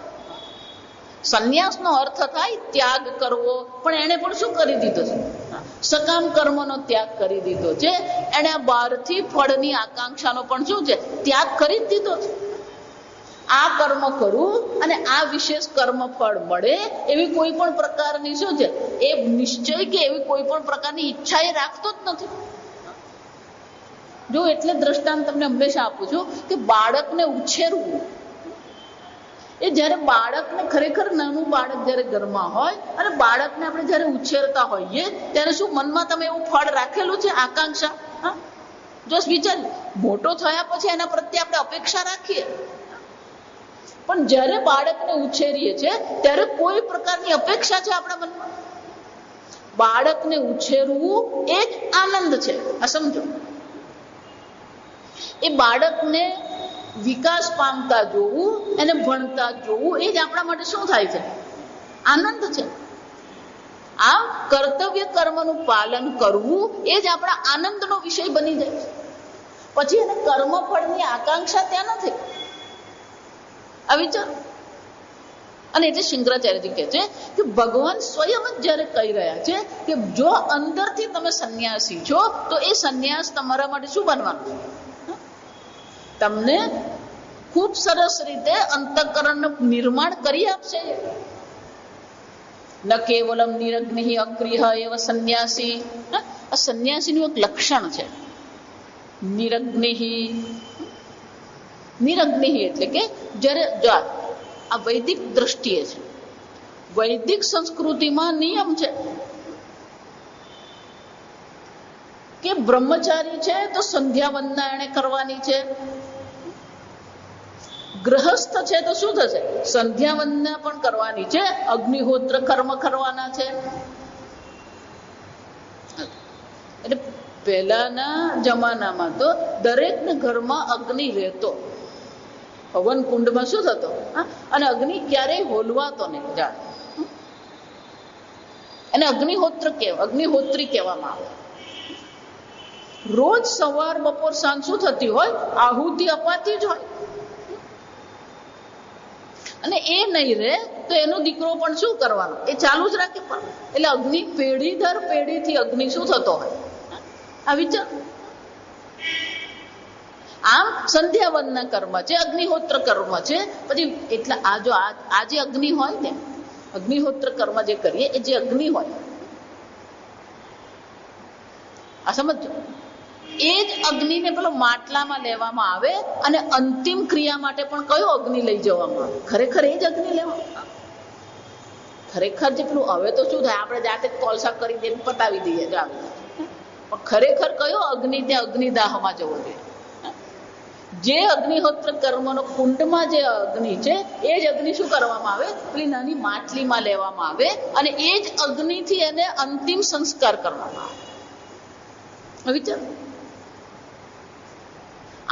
સંન્યાસનો અર્થ થાય ત્યાગ કરવો, પણ એને પણ શું કરી દીધો છે? સકામ કર્મનો ત્યાગ કરી દીધો છે. એને બહારથી ફળની આકાંક્ષાનો પણ શું છે? ત્યાગ કરી દીધો છે. આ કર્મ કરું અને આ વિશેષ કર્મ ફળ મળે એવી કોઈ પણ પ્રકારની શું છે? એ નિશ્ચય કે એવી કોઈ પણ પ્રકારની ઈચ્છા એ રાખતો જ નથી. જો એટલે દ્રષ્ટાંત તમને હંમેશા આપું છું કે બાળકને ઉછેરવું, એ જ્યારે બાળકને ખરેખર નાનું બાળક જ્યારે ઘરમાં હોય અને બાળકને આપણે જ્યારે ઉછેરતા હોઈએ ત્યારે શું મનમાં તમે એવું ફળ રાખેલું છે? આકાંક્ષા. જો વિચાર, મોટો થયા પછી એના પ્રત્યે આપણે અપેક્ષા રાખીએ, પણ જ્યારે બાળકને ઉછેરીએ છીએ ત્યારે કોઈ પ્રકારની અપેક્ષા છે આપણા મનમાં? બાળકને ઉછેરવું એ જ આનંદ છે. આ સમજો. એ બાળકને વિકાસ પામતા જોવું, એને ભણતા જોવું, એ જ આપણા માટે શું થાય છે? આનંદ છે. આમ કર્તવ્ય કર્મનું પાલન કરવું એ જ આપણા આનંદનો વિષય બની જાય છે. પછી એને કર્મફળની આકાંક્ષા ત્યાં નથી. આ વિચાર. અને એટલે શંકરાચાર્યજી કહે છે કે ભગવાન સ્વયં જ જ્યારે કહી રહ્યા છે કે જો અંદરથી તમે સંન્યાસી છો તો એ સંન્યાસ તમારા માટે શું બનવાનું? તમને ખૂબ સરસ રીતે અંતઃકરણનું નિર્માણ કરી આપશે. ન કેવલમ નિરગ્નિ અક્રિય એવ સંન્યાસી. આ સંન્યાસીનું એક લક્ષણ છે. નિરગ્નિ. નિરગ્નિ એટલે કે જ્યારે જો આ વૈદિક દ્રષ્ટિએ છે, વૈદિક સંસ્કૃતિમાં નિયમ છે કે બ્રહ્મચારી છે તો સંધ્યા વંદના એને કરવાની છે. ગ્રહસ્થ છે તો શું થશે? સંધ્યા વંદના પણ કરવાની છે, અગ્નિહોત્ર કર્મ કરવાના છે. એટલે પહેલાના જમાનામાં તો દરેકના ઘરમાં અગ્નિ રહેતો, હવન કુંડમાં શું થતો, અને અગ્નિ ક્યારેય હોલવાતો નહીં. જાણ એને અગ્નિહોત્રી કહેવામાં આવે. રોજ સવાર બપોર સાંજ શું થતી હોય? આહુતિ અપાતી જ હોય. અને એ નહીં રહે તો એનો દીકરો પણ શું કરવાનો? એ ચાલુ જ રાખે. પણ એટલે અગ્નિ પેઢી દર પેઢીથી અગ્નિ શું થતો હોય? આ વિચાર. આમ સંધ્યાવનના કર્મ છે, અગ્નિહોત્ર કર્મ છે. પછી એટલા આ જે અગ્નિ હોય ને, અગ્નિહોત્ર કર્મ જે કરીએ એ જે અગ્નિ હોય, આ સમજો, એ જ અગ્નિને પેલો માટલામાં લેવામાં આવે અને અંતિમ ક્રિયા માટે પણ કયો અગ્નિ લઈ જવામાં આવે? ખરેખર એ જ અગ્નિ લેવામાં. ખરેખર જે પેલું હવે તો શું થાય, આપણે જાતે કોલસા કરી દે પતાવી દઈએ જ આવે. પણ ખરેખર કયો અગ્નિ ત્યાં અગ્નિદાહમાં જવો જોઈએ? જે અગ્નિહોત્ર કર્મનો કુંડમાં જે અગ્નિ છે એ જ અગ્નિ શું કરવામાં આવે? પેલી નાની માટલીમાં લેવામાં આવે અને એ જ અગ્નિથી એને અંતિમ સંસ્કાર કરવામાં આવે. વિચાર.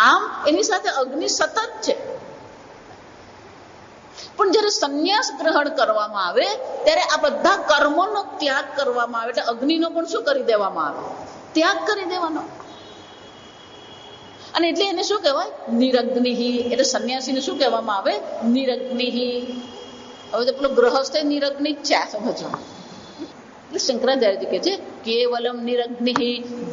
આમ એની સાથે અગ્નિ સતત છે. પણ જયારે સંન્યાસ ગ્રહણ કરવામાં આવે ત્યારે આ બધા કર્મોનો ત્યાગ કરવામાં આવે. એટલે અગ્નિનો પણ શું કરી દેવામાં આવે? ત્યાગ કરી દેવાનો. અને એટલે એને શું કહેવાય? નિરગ્નિ. એટલે સંન્યાસીને શું કહેવામાં આવે? નિરગ્નિ. હવે તો પેલો ગ્રહસ્થ નિરગ્નિ જ છે, સમજો. એટલે શંકરાચાર્યજી કહે છે કેવલમ નિરગ્નિ.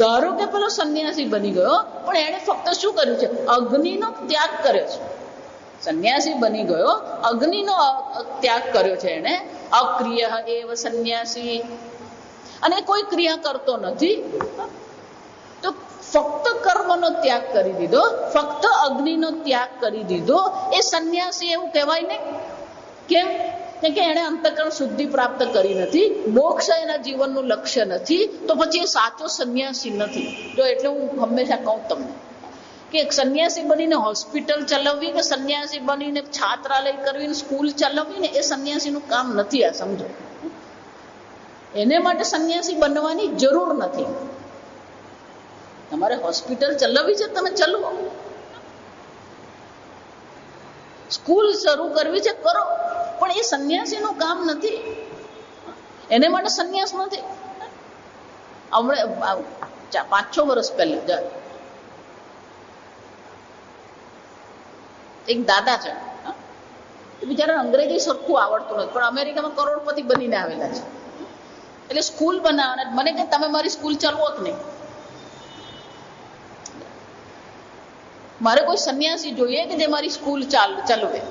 ધારો કે પેલો સંન્યાસી બની ગયો, પણ એને ફક્ત શું કર્યું છે? અગ્નિનો ત્યાગ કર્યો છે. સંન્યાસી બની ગયો, અગ્નિનો ત્યાગ કર્યો છે એને. અક્રિય એવ સંન્યાસી. અને કોઈ ક્રિયા કરતો નથી, તો ફક્ત કર્મનો ત્યાગ કરી દીધો, ફક્ત અગ્નિનો ત્યાગ કરી દીધો, એ સંન્યાસી એવું કહેવાય નહીં. કેમ? કે એને અંતઃકરણ શુદ્ધિ પ્રાપ્ત કરી નથી, મોક્ષ એના જીવનનું લક્ષ્ય નથી, તો પછી એ સાચો સંન્યાસી નથી. જો એટલે હું હંમેશા કહું તમને કે સંન્યાસી બનીને હોસ્પિટલ ચલાવવી કે સંન્યાસી બનીને છાત્રાલય કરવી, સ્કૂલ ચલાવવી ને એ સંન્યાસીનું કામ નથી. આ સમજો. એને માટે સંન્યાસી બનવાની જરૂર નથી. તમારે હોસ્પિટલ ચલાવવી છે, તમે ચલાવો. સ્કૂલ શરૂ કરવી છે, કરો. પણ એ સંન્યાસીનું કામ નથી. એને માટે સંન્યાસ નથી. હમણાં 5-6 વર્ષ પહેલા એક દાદા છે, બિચારા અંગ્રેજી સરખું આવડતું નથી, પણ અમેરિકામાં કરોડપતિ બનીને આવેલા છે. એટલે સ્કૂલ બનાવવાના. મને કે તમે મારી સ્કૂલ ચાલવો જ નહીં, મારે કોઈ સંન્યાસી જોઈએ કે જે મારી સ્કૂલ ચાલવે.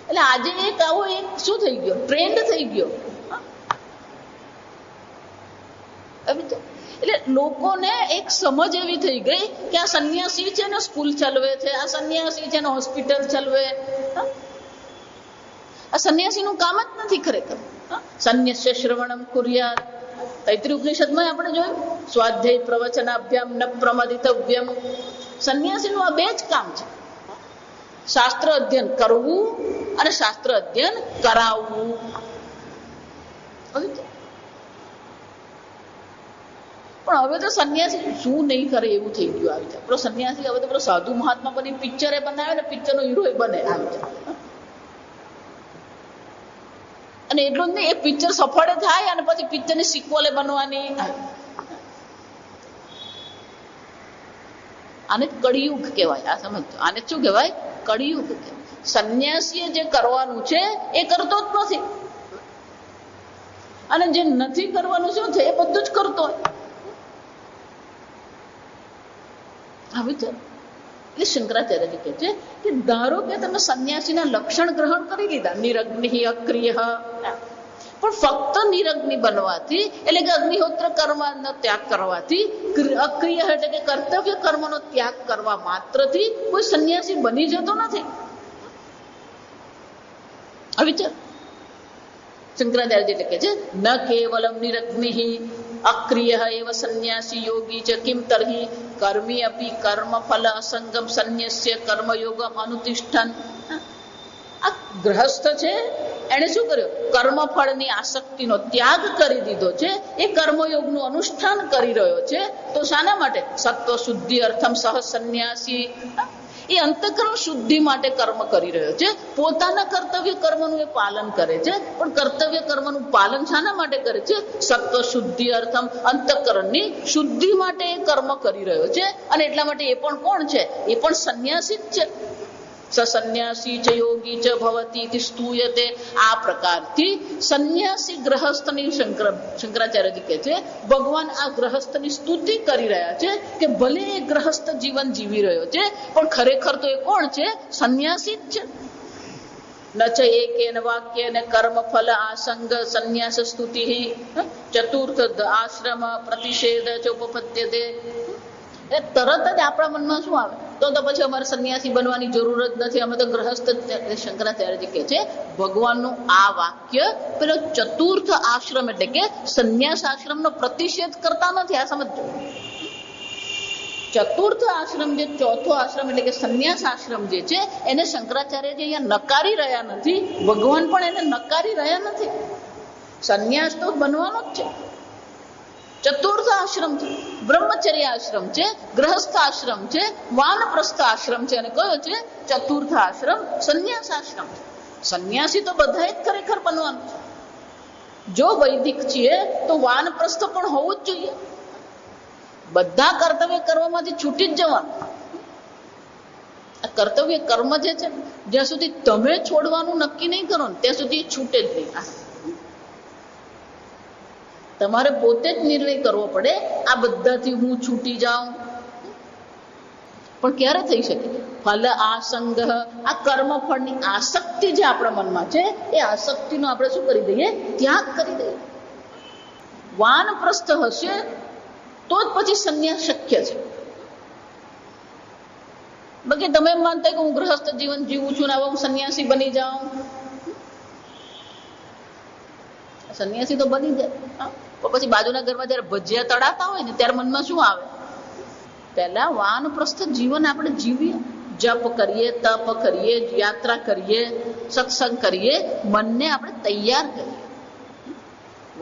એટલે આજે એક આવો એક શું થઈ ગયો? ટ્રેન્ડ થઈ ગયો. એટલે લોકોને એક સમજ એવી થઈ ગઈ કે આ સંન્યાસી છે ને સ્કૂલ ચલાવે છે, આ સંન્યાસી છે ને હોસ્પિટલ ચલાવે. આ સંન્યાસીનું કામ જ નથી ખરેખર. સંન્યસ્ય શ્રવણમ કુર્યાત. તૈત્રીય ઉપનિષદમાં આપણે જોયું, સ્વાધ્યાય પ્રવચનાભ્યામ ન પ્રમદિતવ્યમ. સંન્યાસીનું આ બે જ કામ છે: શાસ્ત્ર અધ્યયન કરવું અને શાસ્ત્ર અધ્યયન કરાવવું. પણ હવે તો સંન્યાસી શું નહીં કરે એવું થઈ ગયું. આવી જાય પેલો સંન્યાસી. હવે તો પેલો સાધુ મહાત્મા બની પિક્ચરે બનાવે ને પિક્ચરનો હીરો બને. આવી જાય. અને એટલું જ નહીં, એ પિક્ચર સફળ થાય અને પછી પિક્ચરની સિક્વલે બનવાની. આને કળિયુગ કહેવાય. આ સમજો. આને શું કહેવાય? કળિયુગ કહેવાય. સંન્યાસીએ જે કરવાનું છે એ કરતો જ નથી, અને જે નથી કરવાનું શું છે એ બધું જ કરતો હોય. હવે ચાલો. એટલે શંકરાચાર્યજી કહે છે કે ધારો કે તમે સંન્યાસીના લક્ષણ ગ્રહણ કરી લીધા, નિરગ્નિ અક્રિય, પણ ફક્ત નિરગ્નિ બનવાથી, એટલે કે અગ્નિહોત્ર કર્મનો ત્યાગ કરવાથી, અક્રિય એટલે કે કર્તવ્ય કર્મનો ત્યાગ કરવા માત્રથી કોઈ સંન્યાસી બની જતો નથી. હવે ચાલ શંકરાચાર્ય લખે છે ન કેવલમ નિરગ્નિ અક્રિય એવ સંન્યાસી યોગી ચ કિમ તર્હિ કર્મી અપી કર્મ ફલ અસંગમ સંન્યસ્ય કર્મયોગમ અનુતિષ્ઠન. ગ્રહસ્થ છે એને શું કર્યું? કર્મફળની આસક્તિનો ત્યાગ કરી દીધો છે. એ કર્મયોગનું અનુષ્ઠાન કરી રહ્યો છે. તો શાના માટે? સત્વ શુદ્ધિ અર્થમ સહ સંન્યાસી. એ અંતઃકરણ શુદ્ધિ માટે કર્મ કરી રહ્યો છે. પોતાના કર્તવ્ય કર્મનું એ પાલન કરે છે. પણ કર્તવ્ય કર્મનું પાલન શાના માટે કરે છે? સત્વ શુદ્ધિ અર્થમ, અંતઃકરણની શુદ્ધિ માટે એ કર્મ કરી રહ્યો છે. અને એટલા માટે એ પણ કોણ છે? એ પણ સંન્યાસી જ છે. સન્યાસી ચ યોગી ચ ભવતી સ્તુયતે. આ પ્રકારથી સંન્યાસી ગ્રહસ્થની શંકરાચાર્યજી કહે છે ભગવાન આ ગ્રહસ્થની સ્તુતિ કરી રહ્યા છે કે ભલે એ ગ્રહસ્થ જીવન જીવી રહ્યો છે પણ ખરેખર તો એ કોણ છે? સંન્યાસી જ છે. ન ચ એકેન વાક્યેન કર્મ ફલ આસંગ સંન્યાસ સ્તુતિ ચતુર્થ આશ્રમ પ્રતિષેધ ચ ઉપપદ્યતે. એ તરત જ આપણા મનમાં શું આવે? તો પછી અમારે સંન્યાસી બનવાની જરૂર જ નથી, અમે તો ગ્રહસ્થ. શંકરાચાર્યજી કહે છે ભગવાનનું આ વાક્ય પેલો ચતુર્થ આશ્રમ એટલે કે સંન્યાસ આશ્રમનો પ્રતિષેધ કરતા નથી. આ સમજો. ચતુર્થ આશ્રમ જે ચોથો આશ્રમ એટલે કે સંન્યાસ આશ્રમ જે છે એને શંકરાચાર્યજી અહીંયા નકારી રહ્યા નથી. ભગવાન પણ એને નકારી રહ્યા નથી. સંન્યાસ તો બનવાનો જ છે. ચતુર્થ આશ્રમ છે, બ્રહ્મચર્ય આશ્રમ છે, ગ્રહસ્થ આશ્રમ છે, વાનપ્રસ્થ આશ્રમ છે, અને કયો છે? ચતુર્થ આશ્રમ સંન્યાસ આશ્રમ છે. સંન્યાસી તો બધા જ ખરેખર બનવાનું છે. જો વૈદિક છીએ તો વાનપ્રસ્થ પણ હોવું જ જોઈએ. બધા કર્તવ્ય કર્મમાંથી છૂટી જ જવાનું. આ કર્તવ્ય કર્મ જે છે જ્યાં સુધી તમે છોડવાનું નક્કી નહીં કરો ને ત્યાં સુધી છૂટે જ નહીં. તમારે પોતે જ નિર્ણય કરવો પડે આ બધાથી હું છૂટી જાઉં. પણ ક્યારે થઈ શકે? ફલ આસંગ, આ કર્મ ફળની આસક્તિ જે આપણા મનમાં છે એ આસક્તિનો આપણે શું કરી દઈએ? ત્યાગ કરી દઈએ. વાનપ્રસ્થ હશે તો જ પછી સંન્યાસ શક્ય છે. બાકી તમે એમ માનતા કે હું ગૃહસ્થ જીવન જીવું છું ને હવે હું સંન્યાસી બની જાઉં. સંન્યાસી તો બની જાય પણ પછી બાજુના ઘરમાં જયારે ભજીયા તળાતા હોય ને ત્યારે મનમાં શું આવે? પહેલા વાનપ્રસ્થ જીવન આપણે જીવીએ, જપ કરીએ, તપ કરીએ, યાત્રા કરીએ, સત્સંગ કરીએ, મનને આપણે તૈયાર કરીએ.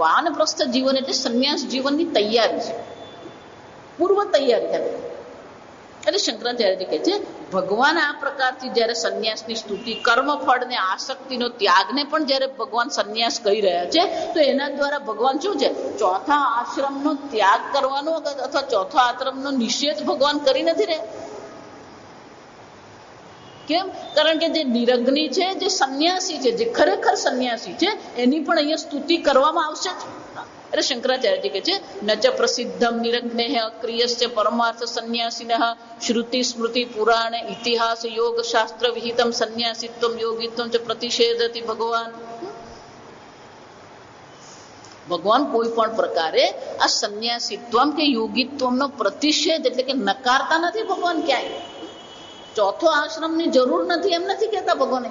વાનપ્રસ્થ જીવન એટલે સંન્યાસ જીવનની તૈયારી છે, પૂર્વ તૈયારી કરે. એટલે શંકરાચાર્યજી કહે છે ભગવાન આ પ્રકારથી જયારે સંન્યાસની સ્તુતિ, કર્મફળ ને આસક્તિનો ત્યાગને પણ જયારે ભગવાન સંન્યાસ કહી રહ્યા છે તો એના દ્વારા ભગવાન શું છે? ચોથા આશ્રમનો ત્યાગ કરવાનો અથવા ચોથા આશ્રમનો નિષેધ ભગવાન કરી નથી રહ્યા. કેમ? કારણ કે જે નિરગ્નિ છે, જે સંન્યાસી છે, જે ખરેખર સંન્યાસી છે એની પણ અહીંયા સ્તુતિ કરવામાં આવશે જ. એટલે શંકરાચાર્યજી કહે છે નચ પ્રસિદ્ધમ નિરગ્નેહ અક્રિયસ્ય પરમાર્થ સંન્યાસિનઃ શ્રુતિ સ્મૃતિ પુરાણ ઇતિહાસ યોગ શાસ્ત્ર વિહિતમ સંન્યાસિત્વમ યોગિત્વમ ચ પ્રતિષેધતિ. ભગવાન કોઈ પણ પ્રકારે આ સંન્યાસિત્વમ કે યોગિત્વમનો પ્રતિષેધ એટલે કે નકારતા નથી. ભગવાન ક્યાંય ચોથો આશ્રમની જરૂર નથી એમ નથી કહેતા ભગવાન.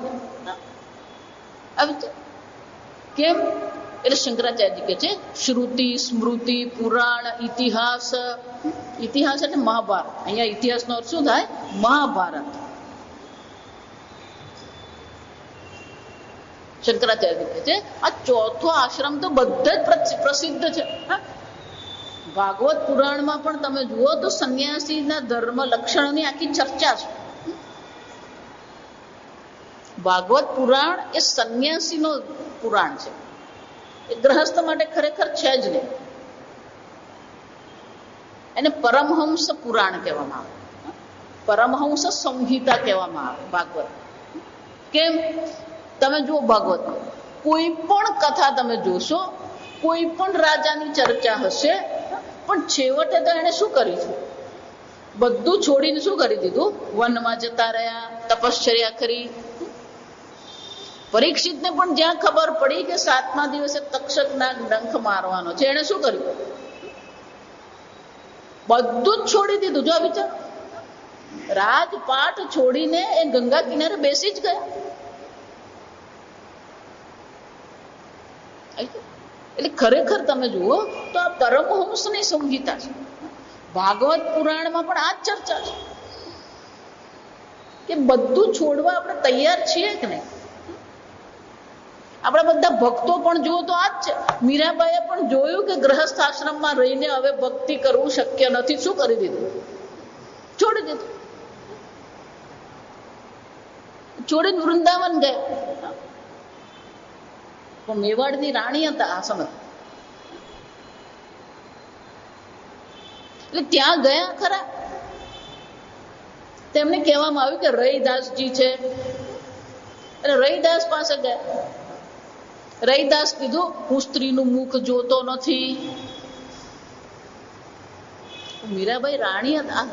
કેમ? એટલે શંકરાચાર્યજી કહે છે શ્રુતિ સ્મૃતિ પુરાણ ઇતિહાસ. ઇતિહાસ એટલે મહાભારત. અહીંયા ઇતિહાસનો અર્થ શું થાય? મહાભારત. શંકરાચાર્યજી કહે છે આ ચોથો આશ્રમ તો બધા જ પ્રસિદ્ધ છે. ભાગવત પુરાણમાં પણ તમે જુઓ તો સંન્યાસીના ધર્મ લક્ષણોની આખી ચર્ચા છે. ભાગવત પુરાણ એ સંન્યાસીનો પુરાણ છે, એ ગ્રહસ્થ માટે ખરેખર છે જ નહીં. એને પરમહંસ પુરાણ કહેવામાં આવે, પરમહંસ સંહિતા કહેવામાં આવે ભાગવત. કેમ? તમે જુઓ ભાગવતમાં કોઈ પણ કથા તમે જોશો, કોઈ પણ રાજાની ચર્ચા હશે, પણ છેવટે તો એને શું કર્યું છે? બધું છોડીને શું કરી દીધું? વનમાં જતા રહ્યા, તપશ્ચર્યા કરી. પરીક્ષિતને પણ જ્યાં ખબર પડી કે 7મા દિવસે તક્ષકના ડંખ મારવાનો છે, એને શું કર્યું? બધું જ છોડી દીધું. જો વિચાર, રાજપાટ છોડીને એ ગંગા કિનારે બેસી જ ગયા. એટલે ખરેખર તમે જુઓ તો આ પરમહંસની સંહિતા છે. ભાગવત પુરાણમાં પણ આ જ ચર્ચા છે કે બધું છોડવા આપણે તૈયાર છીએ કે નહીં. આપણા બધા ભક્તો પણ જુઓ તો આ જ છે. મીરાબાઈએ પણ જોયું કે ગ્રહસ્થ આશ્રમમાં રહીને હવે ભક્તિ કરવું શક્ય નથી. શું કરી દીધું? છોડી દીધું. છોડીને વૃંદાવન ગયા. પણ મેવાડની રાણી હતા આ સમય, એટલે ત્યાં ગયા ખરા. તેમને કહેવામાં આવ્યું કે રૈદાસજી છે, એટલે રૈદાસ પાસે ગયા. રૈદાસ કીધું હું સ્ત્રીનું મુખ જોતો નથી. મીરાબાઈ રાણી હતા.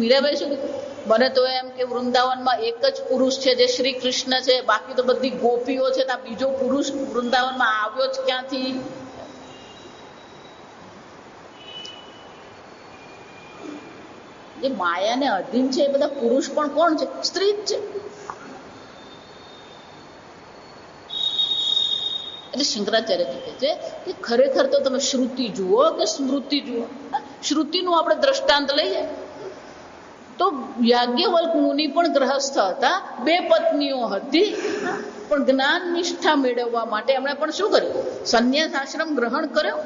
મીરાબાઈ શું કીધું? મને તો એમ કે વૃંદાવનમાં એક જ પુરુષ છે જે શ્રી કૃષ્ણ છે, બાકી તો બધી ગોપીઓ છે. ત્યાં બીજો પુરુષ વૃંદાવનમાં આવ્યો જ ક્યાંથી? જે માયાને અધીન છે એ બધા પુરુષ પણ કોણ છે? સ્ત્રી જ છે. એટલે શંકરાચાર્યજી કહે છે કે ખરેખર તો તમે શ્રુતિ જુઓ કે સ્મૃતિ જુઓ. શ્રુતિનું આપણે દ્રષ્ટાંત લઈએ તો યાજ્ઞવલ્ક મુનિ પણ ગ્રહસ્થ હતા, 2 પત્નીઓ હતી, પણ જ્ઞાન નિષ્ઠા મેળવવા માટે એમણે પણ શું કર્યું? સંન્યાસ આશ્રમ ગ્રહણ કર્યો,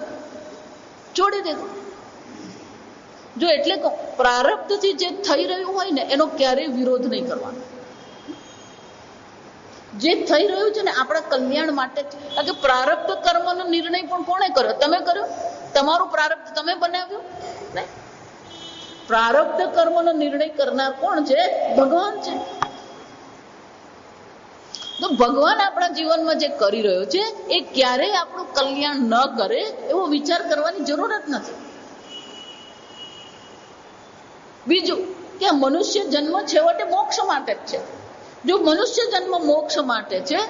છોડી દીધું. જો એટલે પ્રારબ્ધથી જે થઈ રહ્યું હોય ને એનો ક્યારેય વિરોધ નહીં કરવાનો. જે થઈ રહ્યું છે ને આપણા કલ્યાણ માટે જ. કારણ કે પ્રારબ્ધ કર્મનો નિર્ણય પણ કોણે કર્યો? તમે કર્યો. તમારું પ્રારબ્ધ તમે બનાવ્યું નહીં. પ્રારબ્ધ કર્મનો નિર્ણય કરનાર કોણ છે? ભગવાન છે. તો ભગવાન આપણા જીવનમાં જે કરી રહ્યો છે એ ક્યારેય આપણું કલ્યાણ ન કરે એવો વિચાર કરવાની જરૂર જ નથી. બીજું કે મનુષ્ય જન્મ છેવટે મોક્ષ માટે જ છે. જો મનુષ્ય જન્મ મોક્ષ માટે છે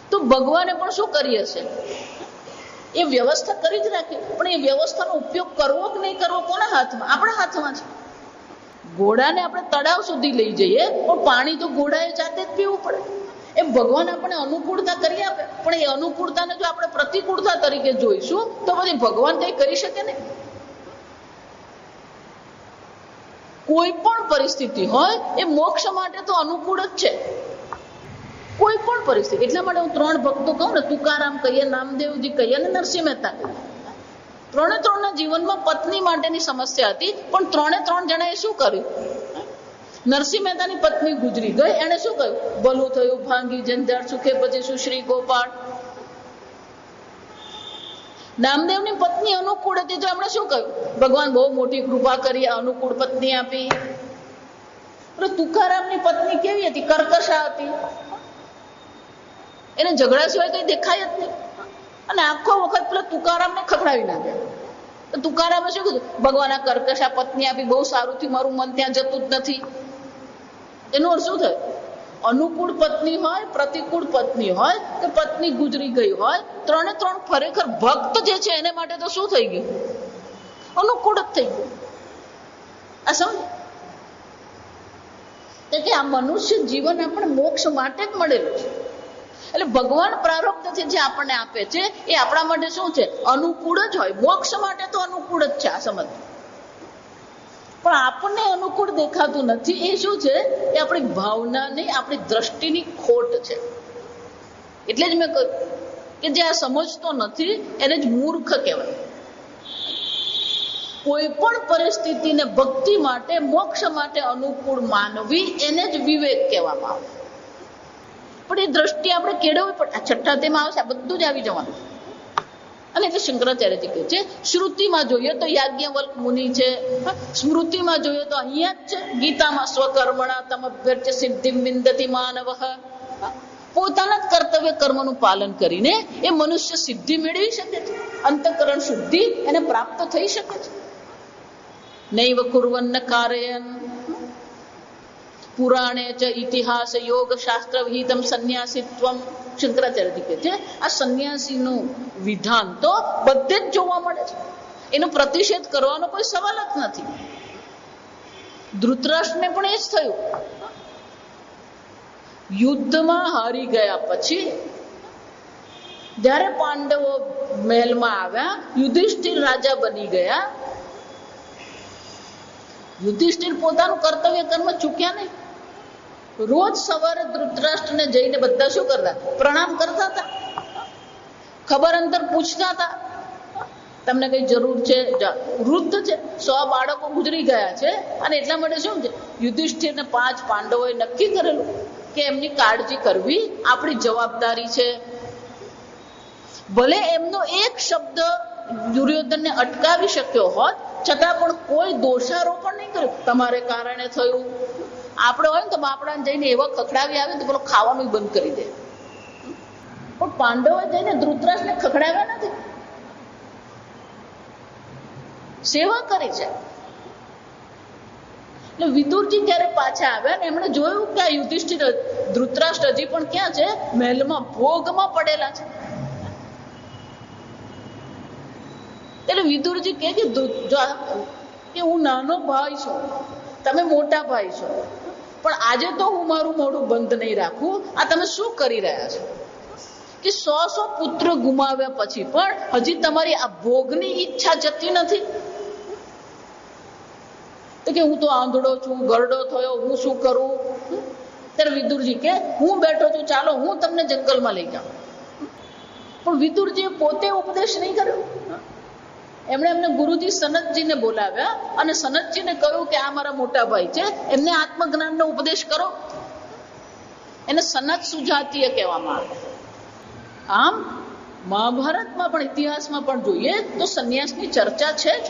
તો ભગવાને પણ શું કરી હશે? એ વ્યવસ્થા કરી જ રાખી. પણ એ વ્યવસ્થાનો ઉપયોગ કરવો કે નહીં કરવો કોના હાથમાં? આપણા હાથમાં છે. ઘોડાને આપણે તળાવ સુધી લઈ જઈએ પણ પાણી તો ઘોડાએ જાતે જ પીવું પડે. એમ ભગવાન આપણને અનુકૂળતા કરી આપે, પણ એ અનુકૂળતાને જો આપણે પ્રતિકૂળતા તરીકે જોઈશું તો પછી ભગવાન કંઈ કરી શકે નહીં. કોઈ પણ પરિસ્થિતિ હોય એ મોક્ષ માટે તો અનુકૂળ જ છે. કોઈ પણ પરિસ્થિતિ. એટલા માટે હું 3 ભક્તો કહું ને, તુકારામ કહીએ, નામદેવજી કહીએ અને નરસિંહ મહેતા કહીએ. 3 ના જીવનમાં પત્ની માટેની સમસ્યા હતી, પણ 3 જણાએ શું કર્યું? નરસિંહ મહેતાની પત્ની ગુજરી ગઈ, એને શું કહ્યું? ભલું થયું ભાંગી જંજાળ, સુખે પછી શ્રી ગોપાળ. નામદેવની પત્ની અનુકૂળ હતી તો એમણે શું કહ્યું? ભગવાન બહુ મોટી કૃપા કરી, અનુકૂળ પત્ની આપી. તુકારામની પત્ની કેવી હતી? કર્કશા હતી. એને ઝઘડા સિવાય કઈ દેખાય જ નહીં, અને આખો વખત પેલા તુકારામને ખખડાવી નાખે. તો તુકારામે શું કીધું? ભગવાન આ કર્કશા પત્ની આપી, બહુ સારું થયું, મારું મન ત્યાં જતું જ નથી. એનો અર્થ શું થયો? અનુકૂળ પત્ની હોય, પ્રતિકૂળ પત્ની હોય કે પત્ની ગુજરી ગઈ હોય, 3 ખરેખર ભક્ત જે છે એને માટે તો શું થઈ ગયું? અનુકૂળ જ થઈ ગયું. આ સમજ કે આ મનુષ્ય જીવન આપણે મોક્ષ માટે જ મળેલું છે. એટલે ભગવાન પ્રારબ્ધથી જે આપણને આપે છે એ આપણા માટે શું છે? અનુકૂળ જ હોય. મોક્ષ માટે તો અનુકૂળ જ છે. આ સમજ. પણ આપણને અનુકૂળ દેખાતું નથી. એ શું છે? એ આપણી ભાવનાની, આપણી દ્રષ્ટિની ખોટ છે. એટલે જ મેં કહ્યું કે જે આ સમજતો નથી એને જ મૂર્ખ કહેવાય. કોઈ પણ પરિસ્થિતિને ભક્તિ માટે, મોક્ષ માટે અનુકૂળ માનવી એને જ વિવેક કહેવામાં આવે. પણ એ દ્રષ્ટિ આપણે કેળવવી પડે. આ 6 તેમાં આવશે, આ બધું જ આવી જવાનું. અને એટલે શંકરાચાર્યજી કહે છે શ્રુતિમાં જોઈએ તો યાજ્ઞવલ્ક મુનિ છે, સ્મૃતિમાં જોઈએ તો અહીંયા જ છે ગીતામાં, સ્વકર્મણા તમભ્યર્ચ્ય સિદ્ધિમ વિંદતિ માનવઃ. પોતાના જ કર્તવ્ય કર્મનું પાલન કરીને એ મનુષ્ય સિદ્ધિ મેળવી શકે છે. અંતઃકરણ શુદ્ધિ એને પ્રાપ્ત થઈ શકે છે. નૈવ કુર્વન્ન કારયન પુરાણે ચ ઇતિહાસ યોગ શાસ્ત્ર વિહિતમ સંન્યાસીત્વમ. શંકરાચાર્યજી કહે છે આ સંન્યાસીનું વિધાન તો બધે જ જોવા મળે છે. એનો પ્રતિષેધ કરવાનો કોઈ સવાલ જ નથી. ધૃતરાષ્ટ્રને પણ એ જ થયું. યુદ્ધમાં હારી ગયા પછી જ્યારે પાંડવો મહેલમાં આવ્યા, યુધિષ્ઠિર રાજા બની ગયા. યુધિષ્ઠિર પોતાનું કર્તવ્ય કર્મ ચૂક્યા નહીં. રોજ સવારે ધૃતરાષ્ટ્રને જઈને બધા શું કરતા? પ્રણામ કરતા હતા, ખબર અંતર પૂછતા હતા. તમને કઈ જરૂર છે? વૃદ્ધ છે, 100 બાળકો ગુજરી ગયા છે, અને એટલા માટે શું છે, યુધિષ્ઠિરને 5 પાંડવોએ નક્કી કરેલું કે એમની કાળજી કરવી આપણી જવાબદારી છે. ભલે એમનો એક શબ્દ દુર્યોધનને અટકાવી શક્યો હોત, છતાં પણ કોઈ દોષારોપણ નહીં કર્યું, તમારે કારણે થયું. આપણે હોય ને તો બાપડાને જઈને એવો ખખડાવી આવે તો પેલો ખાવાનું બંધ કરી દે. પણ પાંડવોએ જઈને ધૃતરાષ્ટ્રને ખખડાવ્યા નથી, સેવા કરી છે. એટલે વિદુરજી જ્યારે પાછા આવ્યા ને એમણે જોયું કે આ યુધિષ્ઠિર ધૃતરાષ્ટ્ર હજી પણ ક્યાં છે? મહેલમાં ભોગમાં પડેલા છે. એટલે વિદુરજી કહે કે હું નાનો ભાઈ છું, તમે મોટા ભાઈ છો, પણ આજે તો હું મારું મોઢું બંધ નહીં રાખું. આ તમે શું કરી રહ્યા છો કે 100 પુત્ર ગુમાવ્યા પછી પણ હજી તમારી આ ભોગની ઈચ્છા જતી નથી? તો કે હું તો આંધળો છું, ગરડો થયો, હું શું કરું? ત્યારે વિદુરજી કે હું બેઠો છું, ચાલો હું તમને જંગલમાં લઈ જાઉં. પણ વિદુરજીએ પોતે ઉપદેશ નહીં કર્યો. એમણે એમને ગુરુજી સનતજીને બોલાવ્યા અને સનતજીને કહ્યું કે આ મારા મોટા ભાઈ છે, એમને આત્મજ્ઞાનનો ઉપદેશ કરો. એને સનત સુજાતીય કહેવામાં આવે. આમ મહાભારતમાં પણ ઇતિહાસમાં પણ જોઈએ તો સંન્યાસની ચર્ચા છે જ.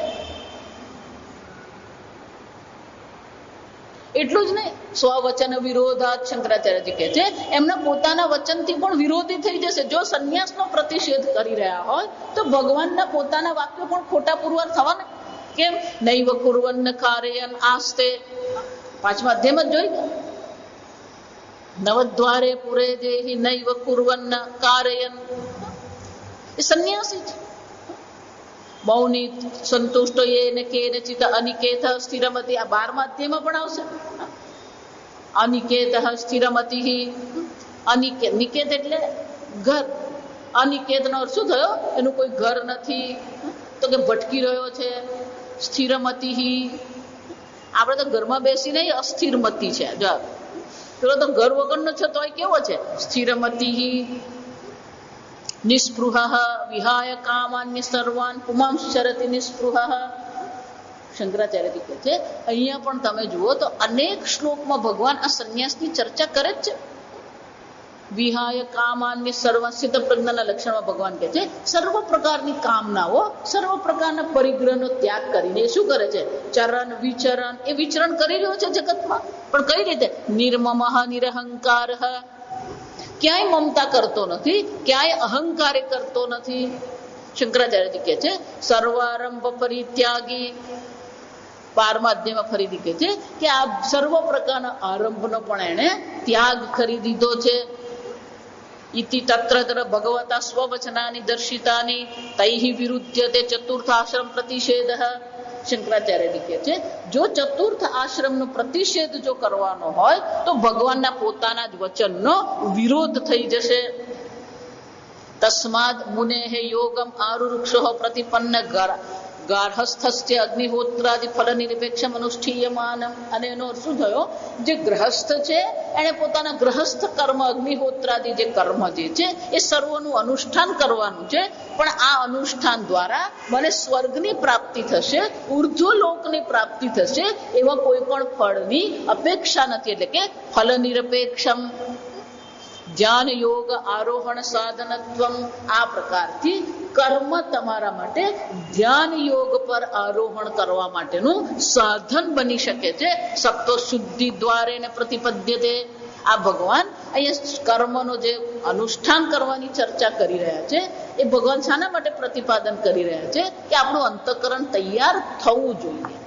એટલું જ નહીં, સ્વવચન વિરોધાત શંકરાચાર્યજી કહે છે એમના પોતાના વચનથી પણ વિરોધી થઈ જશે. જો સંન્યાસનો પ્રતિષેધ કરી રહ્યા હોય તો ભગવાનના પોતાના વાક્યો પણ ખોટા પુરવાર થવાના. કેમ? નૈવ કુર્વન્ન કાર્યન આસ્તે, 5મા અધ્યાયમાં જોઈ ગયા. નવદ્વારે પુરે દેહી નૈવ કુર્વન્ન કાર્યન, એ સંન્યાસી છે. મૌની સંતુષ્ટ યેન કેનચિત અનિકેત સ્થિરમતિ, આ 12મા અધ્યાયમાં પણ આવશે. અનિકેત સ્થિરમતિ, અનિકેત, નિકેત એટલે ઘર. અનિકેત નો અર્થ શું થયો? એનું કોઈ ઘર નથી, તો કે ભટકી રહ્યો છે. સ્થિરમતિ, આપણે તો ઘરમાં બેસી નહીં, અસ્થિરમતિ છે. જો પેલો તો ઘર વગરનો છે તોય કેવો છે? સ્થિરમતિ. નિસ્પૃહ વિહાય કામાન્ય સર્વાન પુમાંશ્ચરતિ નિસ્પૃહ. શંકરાચાર્યજી કહે છે અહીંયા પણ તમે જુઓ તો અનેક શ્લોકમાં ભગવાન આ સંન્યાસની ચર્ચા કરે જ છે. વિહાય કામાન્ય સર્વ, સ્થિત પ્રજ્ઞાના લક્ષણમાં ભગવાન કહે છે સર્વ પ્રકારની કામનાઓ, સર્વ પ્રકારના પરિગ્રહનો ત્યાગ કરીને શું કરે છે? ચરણ વિચરણ, એ વિચરણ કરી રહ્યો છે જગતમાં. પણ કઈ રીતે? નિર્મમઃ નિરહંકાર, ક્યાંય મમતા કરતો નથી, ક્યાંય અહંકાર કરતો નથી. શંકરાચાર્યજી કહે છે સર્વારંભ પરિત્યાગી. 12મા અધ્યાયમાં ફરીથી કહે છે કે આ સર્વ પ્રકારના આરંભનો પણ એણે ત્યાગ કરી દીધો છે. ઇતિ તત્ર ભગવતા સ્વવચનાની દર્શિતાની તૈહિ વિરુદ્ધ્યતે ચતુર્થ આશ્રમ પ્રતિષેધ. શંકરાચાર્યજી કહે છે જો ચતુર્થ આશ્રમનો પ્રતિષેધ જો કરવાનો હોય તો ભગવાનના પોતાના જ વચનનો વિરોધ થઈ જશે. તસ્માદ મુનેઃ યોગમ આરુરુક્ષો પ્રતિપન્ન ગાર્હસ્થસ્ય અગ્નિહોત્રાદિ ફલ નિરપેક્ષમ અનુષ્ઠીયમાનમ. અને એનો શું થયો? જે ગ્રહસ્થ છે એને પોતાના ગ્રહસ્થ કર્મ, અગ્નિહોત્રાદિ જે કર્મ જે છે એ સર્વનું અનુષ્ઠાન કરવાનું છે. પણ આ અનુષ્ઠાન દ્વારા મને સ્વર્ગની પ્રાપ્તિ થશે, ઉર્ધ્વલોકની પ્રાપ્તિ થશે, એવા કોઈ પણ ફળની અપેક્ષા નથી. એટલે કે ફલ નિરપેક્ષમ. જ્ઞાન યોગ આરોહણ સાધનત્વમ, આ પ્રકારથી કર્મ તમારા માટે ધ્યાન યોગ પર આરોહણ કરવા માટેનું સાધન બની શકે છે. સપ્તો શુદ્ધિ દ્વારે ને પ્રતિપદ્યતે. આ ભગવાન અહીંયા કર્મનો જે અનુષ્ઠાન કરવાની ચર્ચા કરી રહ્યા છે એ ભગવાન શાના માટે પ્રતિપાદન કરી રહ્યા છે? કે આપણું અંતઃકરણ તૈયાર થવું જોઈએ.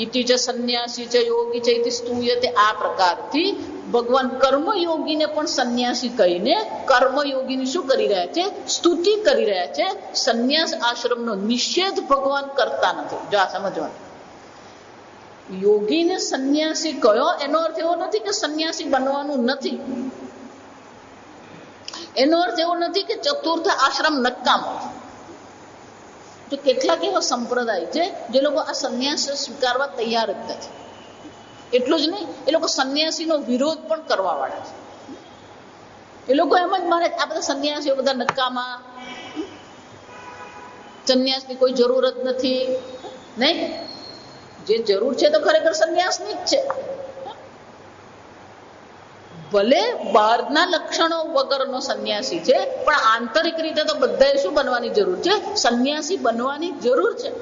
ઇતિ ચ સંન્યાસી ચ યોગી ચ ઇતિ સ્તુયતે. આ પ્રકારથી ભગવાન કર્મયોગીને પણ સંન્યાસી કહીને કર્મયોગીની શું કરી રહ્યા છે? સ્તુતિ કરી રહ્યા છે. સંન્યાસ આશ્રમનો નિષેધ ભગવાન કરતા નથી. જો આ સમજવાનું. યોગીને સંન્યાસી કયો એનો અર્થ એવો નથી કે સંન્યાસી બનવાનું નથી. એનો અર્થ એવો નથી કે ચતુર્થ આશ્રમ નકામો. જો કેટલાક એવા સંપ્રદાય છે જે લોકો આ સંન્યાસ સ્વીકારવા તૈયાર જ નથી. એટલું જ નહીં, એ લોકો સંન્યાસીનો વિરોધ પણ કરવા વાળા છે. એ લોકો એમ જ માને આ બધા સંન્યાસીઓ બધા નકામા, સંન્યાસની કોઈ જરૂર જ નથી. નહીં, જે જરૂર છે તો ખરેખર સંન્યાસની જ છે. ભલે બહારના લક્ષણો વગરનો સંન્યાસી છે, પણ આંતરિક રીતે તો બધાએ શું બનવાની જરૂર છે? સંન્યાસી બનવાની જરૂર છે.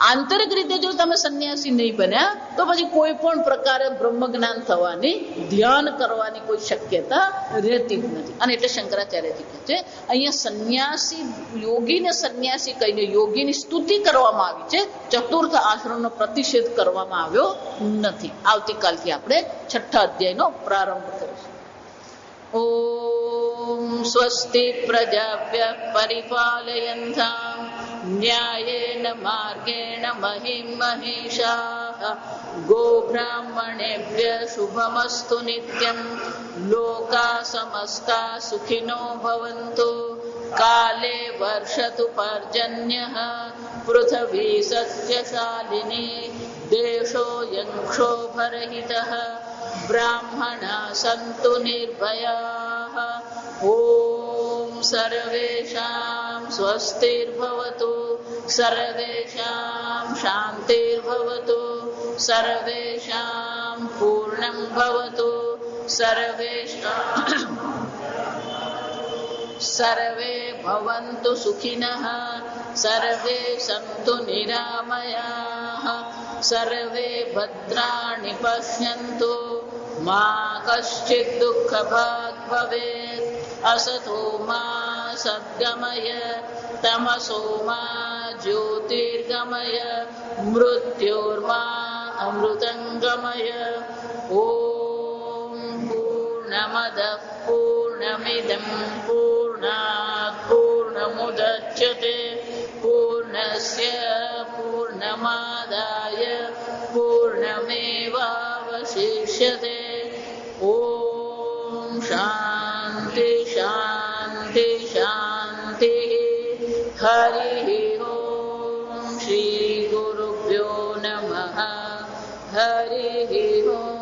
આંતરિક રીતે જો તમે સંન્યાસી નહીં બન્યા તો પછી કોઈ પણ પ્રકારે બ્રહ્મ જ્ઞાન થવાની, ધ્યાન કરવાની કોઈ શક્યતા રહેતી જ નથી. અને એટલે શંકરાચાર્યજી કહે છે અહીંયા સંન્યાસી, યોગીને સંન્યાસી કહીને યોગીની સ્તુતિ કરવામાં આવી છે, ચતુર્થ આશ્રમનો પ્રતિષેધ કરવામાં આવ્યો નથી. આવતીકાલથી આપણે 6થા અધ્યાયનો પ્રારંભ કરીશું. ઓમ સ્વસ્તિ પ્રજાભ્યઃ પરિપાલયન્તાં ન્યાયેન માર્ગેણ મહિં મહિષાઃ ગોબ્રાહ્મણેભ્યઃ શુભમસ્તુ નિત્યં લોકા સમસ્તા સુખિનો ભવન્તુ કાલે વર્ષતુ પર્જન્યઃ પૃથ્વી સસ્યશાલિની દેશોऽયં ક્ષોભરહિતઃ બ્રાહ્મણા સन्तુ નિર્ભયાઃ ઓમ સર્વેષાં સ્વસ્તિર્ભવતુ સર્વેષાં શાંતિર્ભવતુ સર્વેષાં પૂર્ણં ભવતુ સર્વે ભવन्तુ સુખિનઃ સર્વે સन्तુ નિરામયાઃ સર્વે ભદ્રાણિ પશ્યन्तુ મા કશ્ચિદ દુઃખભાગ ભવેत् અસતો મા સદ્ગમય તમસો મા જ્યોતિર્ગમય મૃત્યોર્મા અમૃતંગમય. ઓમ પૂર્ણમદઃ પૂર્ણમિદં પૂર્ણાત પૂર્ણમુદચ્યતે પૂર્ણસ્ય પૂર્ણમાદાય પૂર્ણમેવાવશિષ્યતે. ઓમ શાંતિ શાંતિ શાંતિ. હરિ ઓમ શ્રી ગુરુભ્યો નમઃ. હરિ ઓમ.